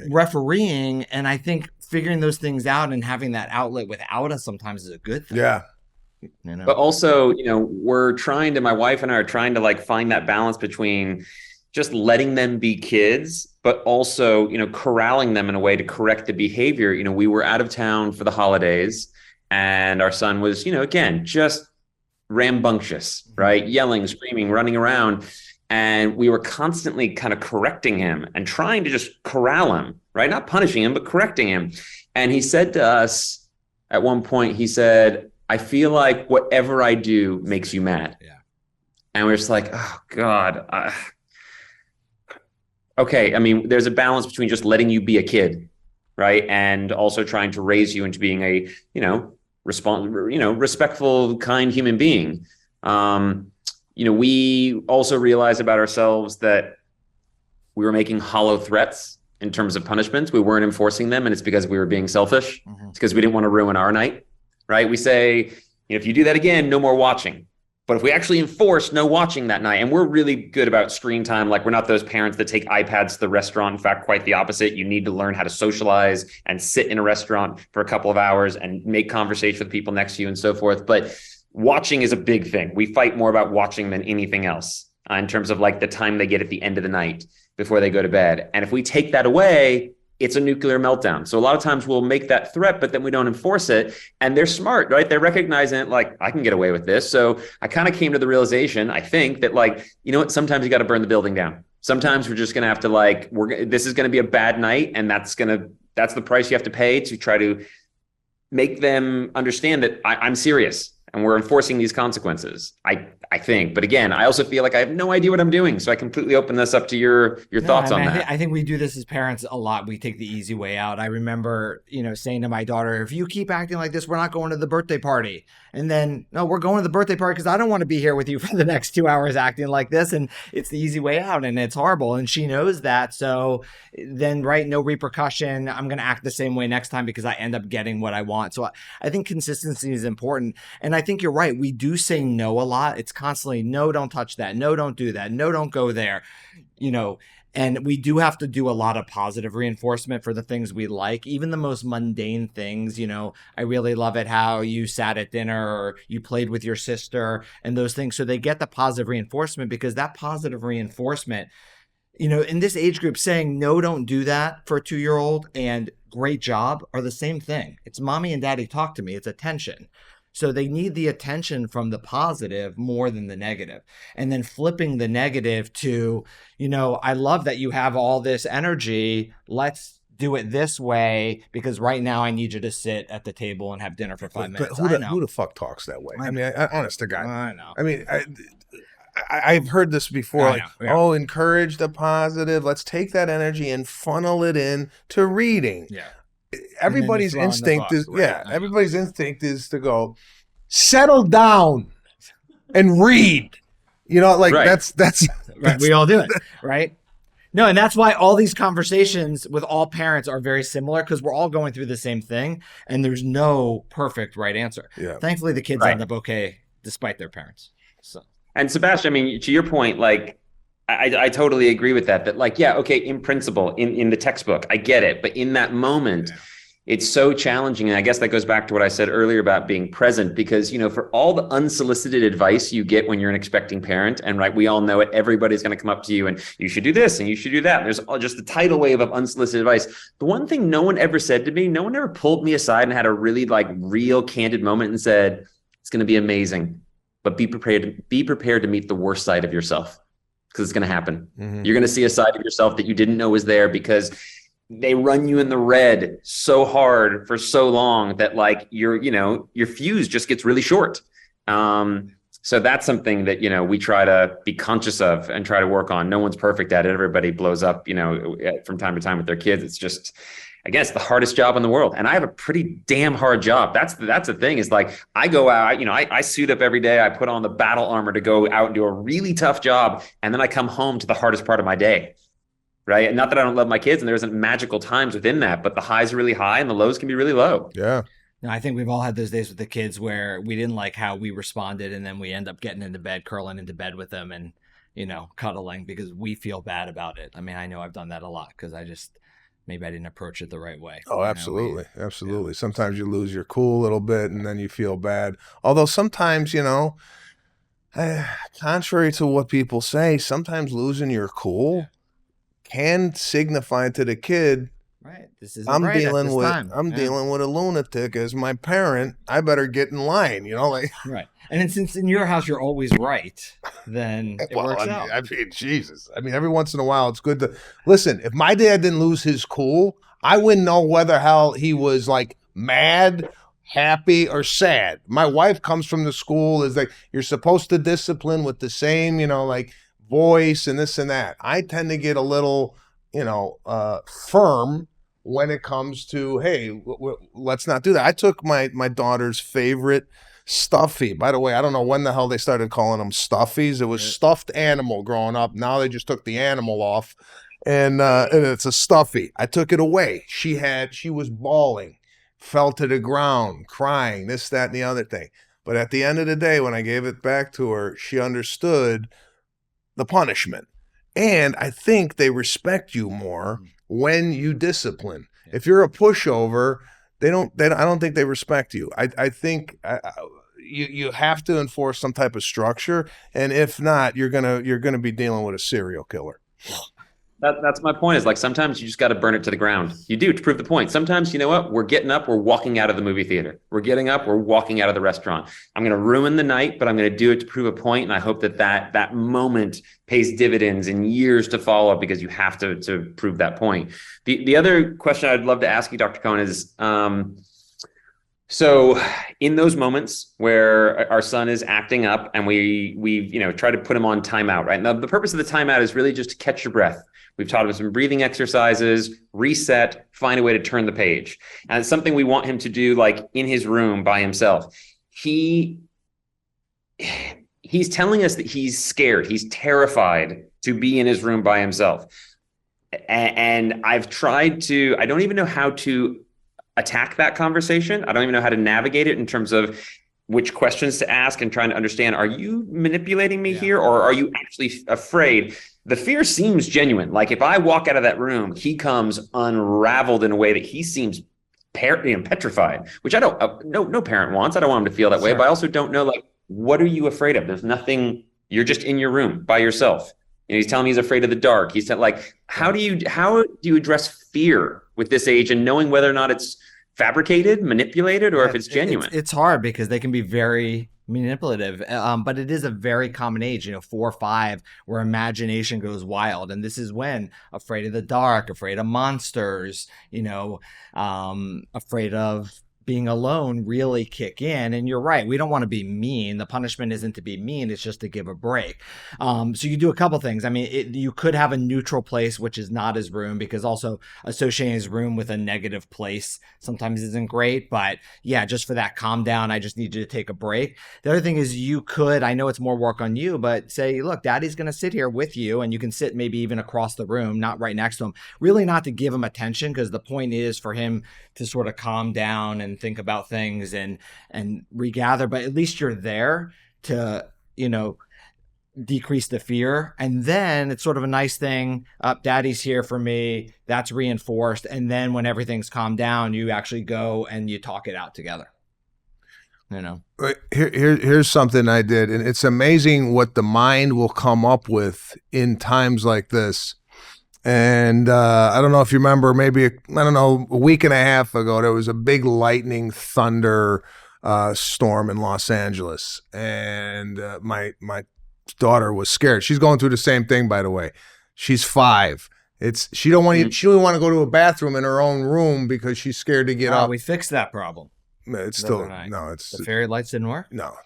refereeing. And I think figuring those things out and having that outlet without us sometimes is a good thing. Yeah. But also, my wife and I are trying to like find that balance between just letting them be kids, but also, corralling them in a way to correct the behavior. We were out of town for the holidays and our son was, again, just rambunctious, right? Yelling, screaming, running around. And we were constantly kind of correcting him and trying to just corral him, right? Not punishing him, but correcting him. And he said to us at one point, he said, I feel like whatever I do makes you mad. Yeah. And we're just like, oh God. Okay. I mean, there's a balance between just letting you be a kid, right? And also trying to raise you into being a, respectful, kind human being. We also realized about ourselves that we were making hollow threats in terms of punishments. We weren't enforcing them. And it's because we were being selfish. Mm-hmm. It's because we didn't want to ruin our night. Right? We say, if you do that again, no more watching. But if we actually enforce no watching that night, and we're really good about screen time, like we're not those parents that take iPads to the restaurant. In fact, quite the opposite. You need to learn how to socialize and sit in a restaurant for a couple of hours and make conversation with people next to you and so forth. But watching is a big thing. We fight more about watching than anything else in terms of like the time they get at the end of the night before they go to bed. And if we take that away, it's a nuclear meltdown. So a lot of times we'll make that threat, but then we don't enforce it. And they're smart, right? They're recognizing it, like, I can get away with this. So I kind of came to the realization, I think, that like, sometimes you got to burn the building down. Sometimes we're just going to have to this is going to be a bad night. And that's the price you have to pay to try to make them understand that I'm serious and we're enforcing these consequences. I think, but again, I also feel like I have no idea what I'm doing. So I completely open this up to your thoughts on that. I think we do this as parents a lot. We take the easy way out. I remember, saying to my daughter, if you keep acting like this, we're not going to the birthday party. And then, no, we're going to the birthday party because I don't want to be here with you for the next 2 hours acting like this. And it's the easy way out and it's horrible. And she knows that. So then, right, no repercussion. I'm going to act the same way next time because I end up getting what I want. So I think consistency is important. And I think you're right. We do say no a lot. It's constantly, no, don't touch that. No, don't do that. No, don't go there. And we do have to do a lot of positive reinforcement for the things we like, even the most mundane things. I really love it how you sat at dinner or you played with your sister and those things. So they get the positive reinforcement, because that positive reinforcement, in this age group, saying no, don't do that for a 2-year-old and great job are the same thing. It's mommy and daddy talk to me. It's attention. So they need the attention from the positive more than the negative. And then flipping the negative to, I love that you have all this energy. Let's do it this way because right now I need you to sit at the table and have dinner for 5 minutes. But who the fuck talks that way? I mean, honest to God. I know. I mean, I've heard this before. Encourage the positive. Let's take that energy and funnel it in to reading. Yeah. Everybody's instinct is everybody's instinct is to go settle down and read. That's right. We all do it, right? No, and that's why all these conversations with all parents are very similar, because we're all going through the same thing and there's no perfect right answer. Yeah. Thankfully the kids end up okay despite their parents. So And Sebastian, I mean, to your point, like, I totally agree with that. That like, yeah, okay, in principle, in the textbook, I get it. But in that moment, it's so challenging. And I guess that goes back to what I said earlier about being present, because, you know, for all the unsolicited advice you get when you're an expecting parent, and right, we all know it, everybody's going to come up to you and you should do this and you should do that. And there's just a tidal wave of unsolicited advice. The one thing no one ever said to me, no one ever pulled me aside and had a really like real candid moment and said, it's going to be amazing, but be prepared to meet the worst side of yourself, because it's going to happen. Mm-hmm. You're going to see a side of yourself that you didn't know was there, because they run you in the red so hard for so long that like your fuse just gets really short. So that's something that, you know, we try to be conscious of and try to work on. No one's perfect at it. Everybody blows up, you know, from time to time with their kids. It's just, again, it's the hardest job in the world. And I have a pretty damn hard job. That's the thing, is like, I go out, you know, I suit up every day. I put on the battle armor to go out and do a really tough job. And then I come home to the hardest part of my day. Right. And not that I don't love my kids and there isn't magical times within that, but the highs are really high and the lows can be really low. Yeah. No, I think we've all had those days with the kids where we didn't like how we responded, and then we end up getting into bed, curling into bed with them and, you know, cuddling because we feel bad about it. I mean, I know I've done that a lot because maybe I didn't approach it the right way. Oh, absolutely. Absolutely. Yeah. Sometimes you lose your cool a little bit and then you feel bad. Although sometimes, you know, contrary to what people say, sometimes losing your cool can signify to the kid, right, this is dealing with a lunatic as my parent. I better get in line, you know, like right. And then since in your house you're always right, then it works out. I mean, Jesus. I mean, every once in a while it's good to listen. If my dad didn't lose his cool, I wouldn't know whether how he was like mad, happy, or sad. My wife comes from the school is like, you're supposed to discipline with the same, you know, like voice and this and that. I tend to get a little, you know, firm when it comes to, hey, let's not do that. I took my daughter's favorite stuffy. By the way, I don't know when the hell they started calling them stuffies. It was stuffed animal growing up. Now they just took the animal off, and it's a stuffy. I took it away. She was bawling, fell to the ground, crying, this, that, and the other thing. But at the end of the day, when I gave it back to her, she understood the punishment. And I think they respect you more when you discipline. If you're a pushover, I don't think they respect you. I think you have to enforce some type of structure, and if not, you're gonna be dealing with a serial killer. That's my point, is like, sometimes you just got to burn it to the ground. You do, to prove the point. Sometimes, you know what? We're getting up, we're walking out of the movie theater. We're getting up, we're walking out of the restaurant. I'm going to ruin the night, but I'm going to do it to prove a point. And I hope that moment pays dividends in years to follow, because you have to prove that point. The other question I'd love to ask you, Dr. Cohen, is, so in those moments where our son is acting up and we you know, try to put him on timeout, right? Now, the purpose of the timeout is really just to catch your breath. We've taught him some breathing exercises, reset, find a way to turn the page. And it's something we want him to do, like in his room by himself. He's telling us that he's scared. He's terrified to be in his room by himself. And I've tried to, I don't even know how to attack that conversation. I don't even know how to navigate it in terms of which questions to ask and trying to understand, are you manipulating me here, or are you actually afraid? The fear seems genuine. Like, if I walk out of that room, he comes unraveled in a way that he seems petrified, which I don't, no parent wants. I don't want him to feel that way, but I also don't know, like, what are you afraid of? There's nothing, you're just in your room by yourself. You know, he's telling me he's afraid of the dark. He's like, how do you address fear with this age and knowing whether or not it's fabricated, manipulated, or if it's genuine? It's hard because they can be very manipulative, but it is a very common age, 4 or 5, where imagination goes wild. And this is when afraid of the dark, afraid of monsters, afraid of being alone really kick in. And you're right, we don't want to be mean. The punishment isn't to be mean, it's just to give a break. So you do a couple things. I mean, you could have a neutral place, which is not his room, because also associating his room with a negative place sometimes isn't great. But yeah, just for that calm down, I just need you to take a break. The other thing is, you could, I know it's more work on you, but say, look, daddy's going to sit here with you, and you can sit maybe even across the room, not right next to him, really not to give him attention, because the point is for him to sort of calm down and think about things and regather, but at least you're there to, decrease the fear. And then it's sort of a nice thing. Daddy's here for me. That's reinforced. And then when everything's calmed down, you actually go and you talk it out together. You know, here's something I did, and it's amazing what the mind will come up with in times like this. And I don't know if you remember, maybe a week and a half ago, there was a big lightning thunder storm in Los Angeles, and my daughter was scared. She's going through the same thing, by the way. She's 5. She don't want to go to a bathroom in her own room because she's scared to get up. We fixed that problem. It's still no. It's the fairy lights didn't work. No.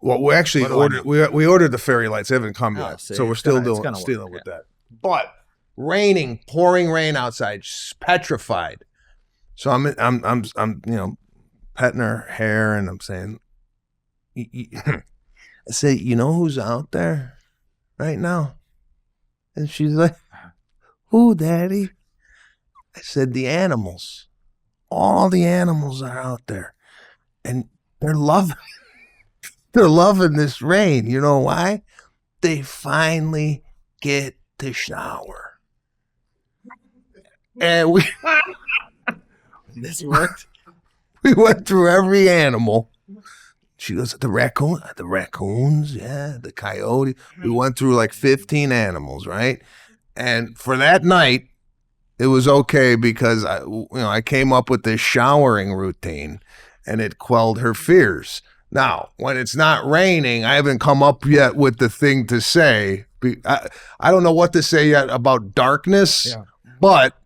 Well, we actually we ordered the fairy lights. They haven't come yet, so we're still dealing with that. But pouring rain outside, just petrified. So I'm petting her hair, and I'm saying, I say, you know who's out there right now? And she's like, who, Daddy? I said, the animals. All the animals are out there, and they're loving this rain. You know why? They finally get to shower. And this worked. We went through every animal. She goes, the raccoons, yeah, the coyote. We went through like 15 animals, right? And for that night, it was okay because I came up with this showering routine, and it quelled her fears. Now, when it's not raining, I haven't come up yet with the thing to say. I don't know what to say yet about darkness, but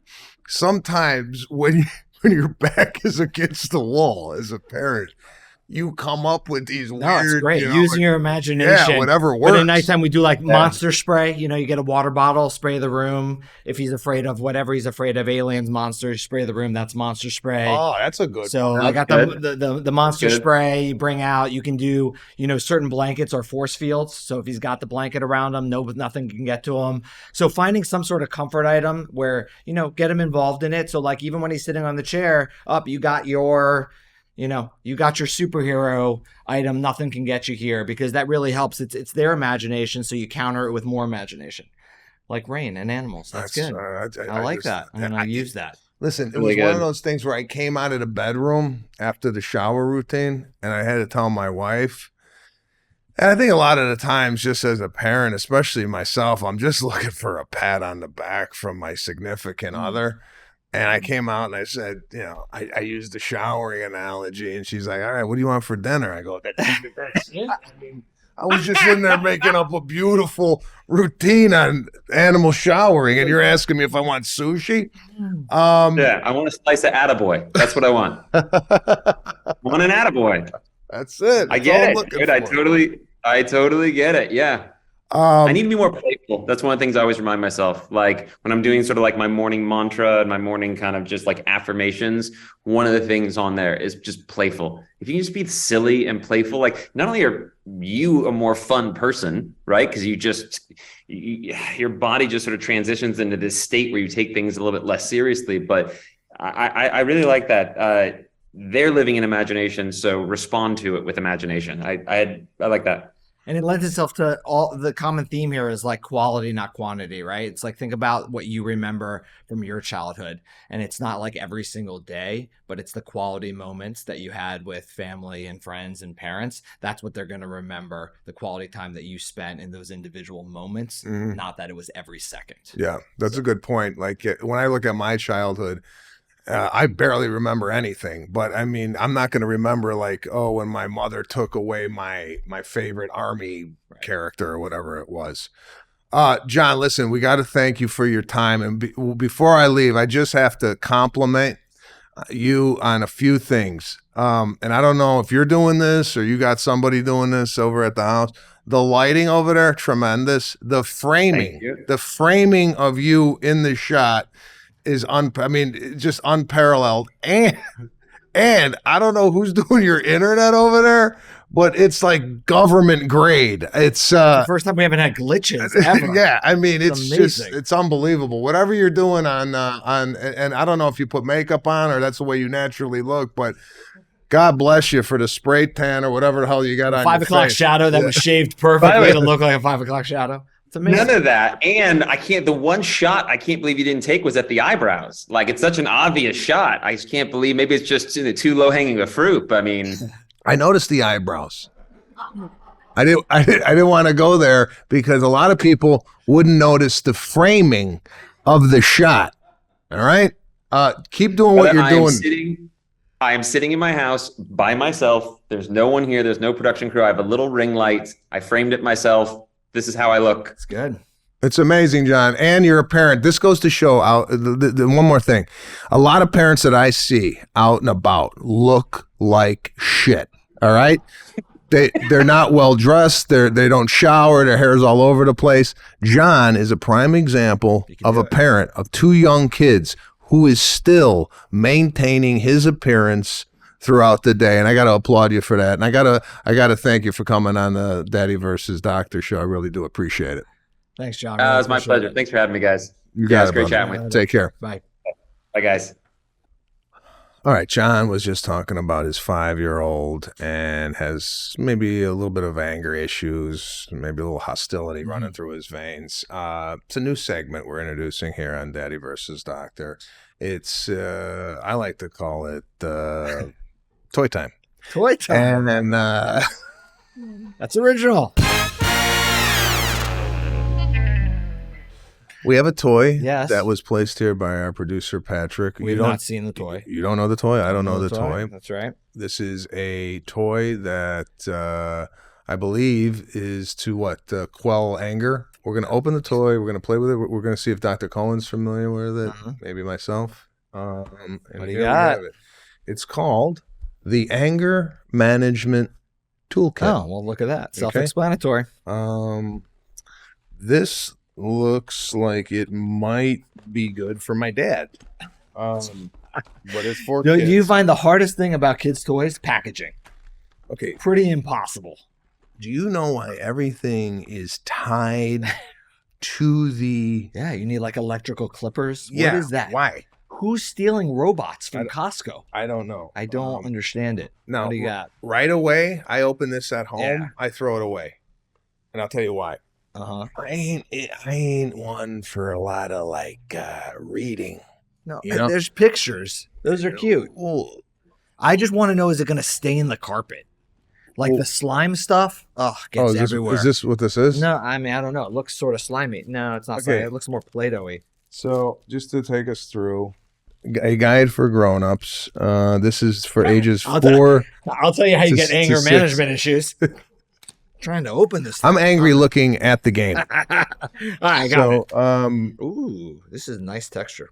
sometimes when your back is against the wall as a parent, you come up with these weird... No, it's great. Using your imagination. Yeah, whatever works. But at nighttime, we do monster spray. You get a water bottle, spray the room. If he's afraid of whatever he's afraid of, aliens, monsters, spray the room. That's monster spray. Oh, that's a good one. So I got the monster spray you bring out. You can do, certain blankets or force fields. So if he's got the blanket around him, nothing can get to him. So finding some sort of comfort item where, get him involved in it. So like even when he's sitting on the chair, you got your... you got your superhero item. Nothing can get you here, because that really helps. It's their imagination, so you counter it with more imagination, like rain and animals. That's good. I like that. I'm gonna use that. Listen, it was one of those things where I came out of the bedroom after the shower routine, and I had to tell my wife. And I think a lot of the times, just as a parent, especially myself, I'm just looking for a pat on the back from my significant other. And I came out and I said, I used the showering analogy. And she's like, all right, what do you want for dinner? I go, that's it. I was just in there making up a beautiful routine on animal showering. And you're asking me if I want sushi? I want a slice of attaboy. That's what I want. I want an attaboy. That's it. I get it. Dude, I totally get it. Yeah. I need to be more playful. That's one of the things I always remind myself. Like when I'm doing sort of like my morning mantra and my morning kind of just like affirmations, one of the things on there is just playful. If you can just be silly and playful, like not only are you a more fun person, right? Because your body just sort of transitions into this state where you take things a little bit less seriously. But I really like that. They're living in imagination, so respond to it with imagination. I like that. And it lends itself to all the common theme here is like quality, not quantity, right? It's like, think about what you remember from your childhood. And it's not like every single day, but it's the quality moments that you had with family and friends and parents. That's what they're going to remember, the quality time that you spent in those individual moments, not that it was every second. Yeah, that's a good point. Like when I look at my childhood, I barely remember anything, but I mean, I'm not going to remember like, when my mother took away my favorite army character or whatever it was. Jon, listen, we got to thank you for your time. And before I leave, I just have to compliment you on a few things. And I don't know if you're doing this or you got somebody doing this over at the house. The lighting over there, tremendous. The framing of you in the shot is just unparalleled. And I don't know who's doing your internet over there, but it's like government grade. It's the first time we haven't had glitches ever. Yeah, I mean it's unbelievable. Whatever you're doing on and I don't know if you put makeup on or that's the way you naturally look, but God bless you for the spray tan or whatever the hell you got on 5 your o'clock face. shadow that was shaved perfectly to look like a 5 o'clock shadow. It's amazing. None of that. And the one shot I can't believe you didn't take was at the eyebrows. Like, it's such an obvious shot. I just can't believe, maybe it's just too low hanging a fruit. But I mean, I noticed the eyebrows. I didn't want to go there because a lot of people wouldn't notice the framing of the shot. All right. Keep doing what you're doing. I am sitting in my house by myself. There's no one here. There's no production crew. I have a little ring light. I framed it myself. This is how I look. It's good. It's amazing, John. And you're a parent. This goes to show out one more thing. A lot of parents that I see out and about look like shit. All right. They're not well dressed. They don't shower. Their hair's all over the place. John is a prime example of a parent of 2 young kids who is still maintaining his appearance throughout the day. And I got to applaud you for that. And I got to thank you for coming on the Daddy versus Doctor show. I really do appreciate it. Thanks, John. It was my pleasure. Thanks for having me, guys. You guys, got it, great brother. chatting with you. Take care. Bye. Bye, guys. All right, John was just talking about his 5-year-old and has maybe a little bit of anger issues, maybe a little hostility running through his veins. It's a new segment we're introducing here on Daddy versus Doctor. It's I like to call it Toy Time. Toy Time. And That's original. we have a toy Yes. that was placed here by our producer, Patrick. We've not seen the toy. You don't know the toy? I don't know the toy. That's right. This is a toy that I believe is to quell anger. We're going to open the toy. We're going to play with it. We're going to see if Dr. Cohen's familiar with it. Maybe myself. And What do here you got? we have it. It's called the Anger Management Toolkit. Oh, well, look at that. Self-explanatory. This looks like it might be good for my dad. But it's for Do kids. you find the hardest thing about kids' toys? Packaging. Okay. Pretty impossible. Do you know why everything is tied to the... Yeah, you need like electrical clippers. Yeah, What is that? why? Who's stealing robots from Costco? I don't know. I don't understand it. No, What do you got? right away, I open this at home. Yeah. I throw it away. And I'll tell you why. Uh-huh. I ain't one for a lot of reading. No, You know? there's pictures. Those are cute. Well, I just want to know, is it going to stain the carpet? Like the slime stuff? Oh, gets everywhere. Is this what this is? No, I mean, I don't know. It looks sort of slimy. No, it's not Okay. slimy. It looks more Play-Doh-y. So just to take us through a guide for grown-ups. This is for ages 4. I'll tell you how you get to anger 6. management issues. Trying to open this thing. I'm angry looking at the game. All right, I got it. So, Ooh, this is nice texture.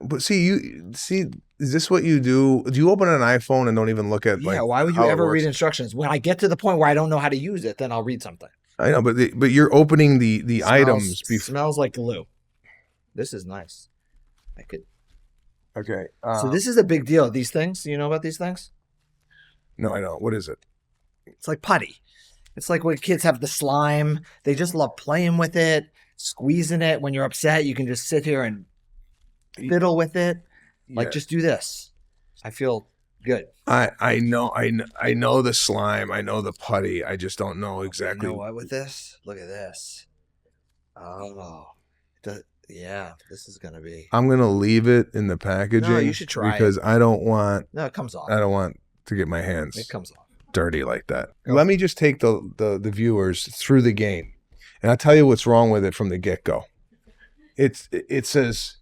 but is this what you do? Do you open an iPhone and don't even look at Yeah, why would you how it ever read works? instructions? When I get to the point where I don't know how to use it, then I'll read something. I know, but you're opening the items before. Smells like glue. This is nice. I could. Okay. So this is a big deal. These things, you know about these things? No, I know. What is it? It's like putty. It's like when kids have the slime. They just love playing with it, squeezing it. When you're upset, you can just sit here and fiddle with it. Like, Yeah. just do this. I feel good. I know the slime. I know the putty. I just don't know exactly. You know what with this? Look at this. Oh, yeah. This is gonna be. I'm gonna leave it in the packaging. No, you should try because I don't want. No, it comes off. I don't want to get my hands It comes off. dirty like that. Let me just take the viewers through the game, and I'll tell you what's wrong with it from the get go. It says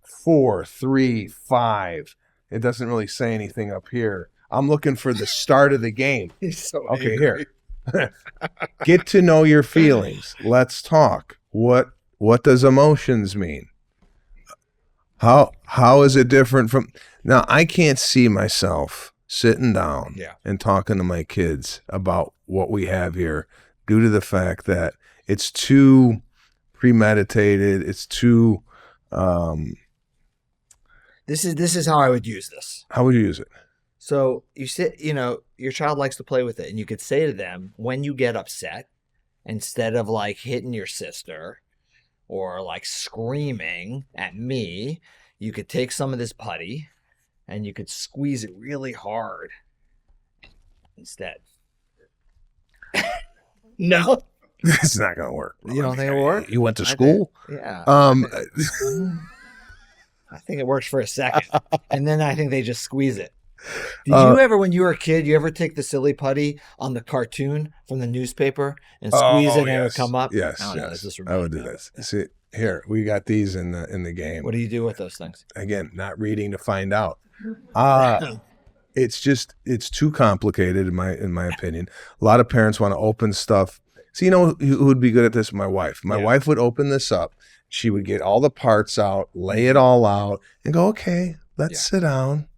4, 3, 5. It doesn't really say anything up here. I'm looking for the start of the game. He's so Okay, angry. here. Get to know your feelings. Let's talk. What does emotions mean? How is it different from now? I can't see myself sitting down and talking to my kids about what we have here due to the fact that it's too premeditated. It's too This is how I would use this. how would you use it? So you sit, your child likes to play with it, and you could say to them, when you get upset, instead of like hitting your sister or like screaming at me, you could take some of this putty and you could squeeze it really hard instead. No, It's not going to work. you don't think it'll work? You went to school? Yeah. I think it works for a second, and then I think they just squeeze it. Did you ever, when you were a kid, you ever take the silly putty on the cartoon from the newspaper and squeeze it and it would come up? Yes, I don't know, yes. this I would do this. See, here, we got these in the game. What do you do with those things? Again, not reading to find out. It's too complicated in my opinion. A lot of parents want to open stuff. So you know who would be good at this? My wife. My wife would open this up. She would get all the parts out, lay it all out, and go, okay, let's sit down,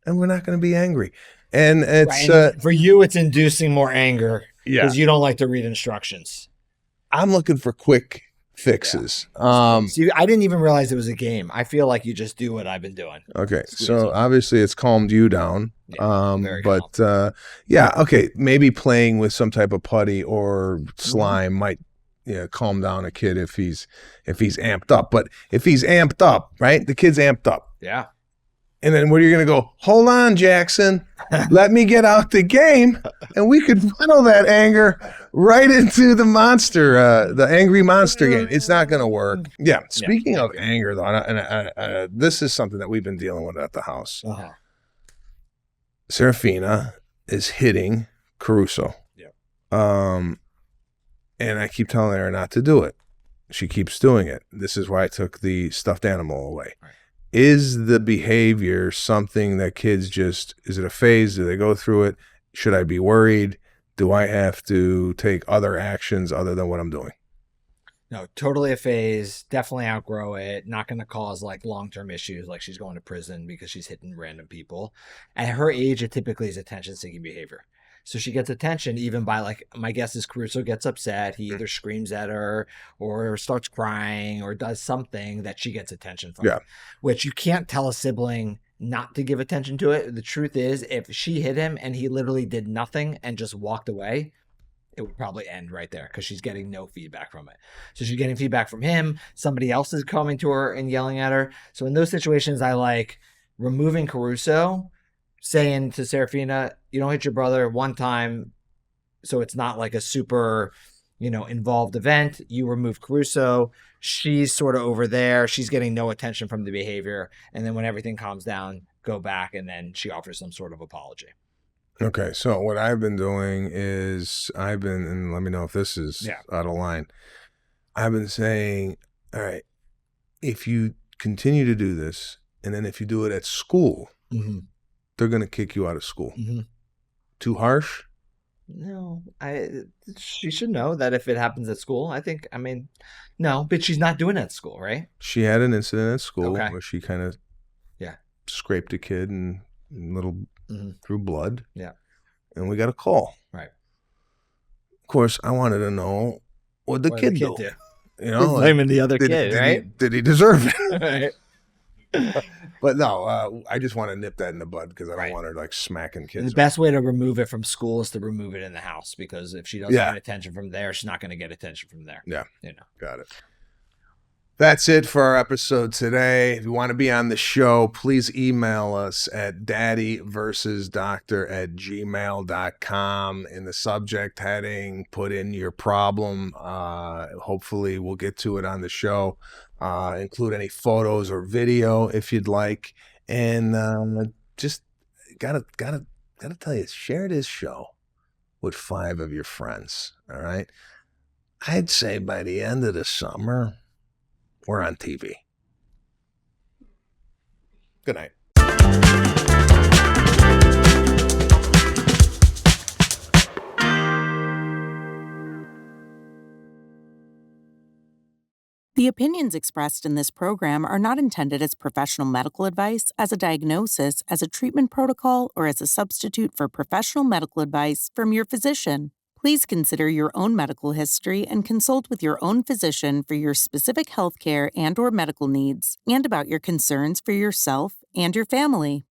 and we're not going to be angry. And it's and for you, it's inducing more anger because yeah. you don't like to read instructions. I'm looking for quick fixes. See, I didn't even realize it was a game. I feel like you just do what I've been doing. Okay, so obviously it's calmed you down. But okay, maybe playing with some type of putty or slime might calm down a kid if he's amped up. But if he's amped up, right? The kid's amped up. Yeah. And then what are you going to go, hold on, Jackson, let me get out the game, and we could funnel that anger right into the angry monster game. It's not going to work. Yeah, speaking of anger, though, and this is something that we've been dealing with at the house. Uh-huh. Serafina is hitting Caruso. Yeah. And I keep telling her not to do it. She keeps doing it. This is why I took the stuffed animal away. Right. Is the behavior something that kids is it a phase? Do they go through it? Should I be worried? Do I have to take other actions other than what I'm doing? No, totally a phase. Definitely outgrow it. Not going to cause like long-term issues like she's going to prison because she's hitting random people. At her age, it typically is attention-seeking behavior. So she gets attention even by, like, my guess is Caruso gets upset. He either screams at her or starts crying or does something that she gets attention from. Yeah. Which you can't tell a sibling not to give attention to it. The truth is, if she hit him and he literally did nothing and just walked away, it would probably end right there because she's getting no feedback from it. So she's getting feedback from him. Somebody else is coming to her and yelling at her. So in those situations, I like removing Caruso, saying to Serafina, you don't hit your brother one time, so it's not like a super, involved event. You remove Caruso. She's sort of over there. She's getting no attention from the behavior. And then when everything calms down, go back, and then she offers some sort of apology. Okay, so what I've been doing is and let me know if this is out of line. I've been saying, all right, if you continue to do this, and then if you do it at school, they're going to kick you out of school. Mm-hmm. Too harsh? No, she should know that if it happens at school, no, but she's not doing it at school, right? She had an incident at school where she kind of scraped a kid and through blood. Yeah. And we got a call. Right. Of course, I wanted to know what the kid do. Blaming the other kid, right? Did he deserve it? Right. But no, I just want to nip that in the bud because I don't want her like smacking kids. And the best way to remove it from school is to remove it in the house, because if she doesn't get attention from there, she's not going to get attention from there. Yeah. Got it. That's it for our episode today. If you want to be on the show, please email us at daddyversusdoctor@gmail.com. In the subject heading, put in your problem. Hopefully we'll get to it on the show. Include any photos or video if you'd like. And just gotta tell you, share this show with 5 of your friends. All right. I'd say by the end of the summer, we're on TV. Good night. The opinions expressed in this program are not intended as professional medical advice, as a diagnosis, as a treatment protocol, or as a substitute for professional medical advice from your physician. Please consider your own medical history and consult with your own physician for your specific healthcare and/or medical needs and about your concerns for yourself and your family.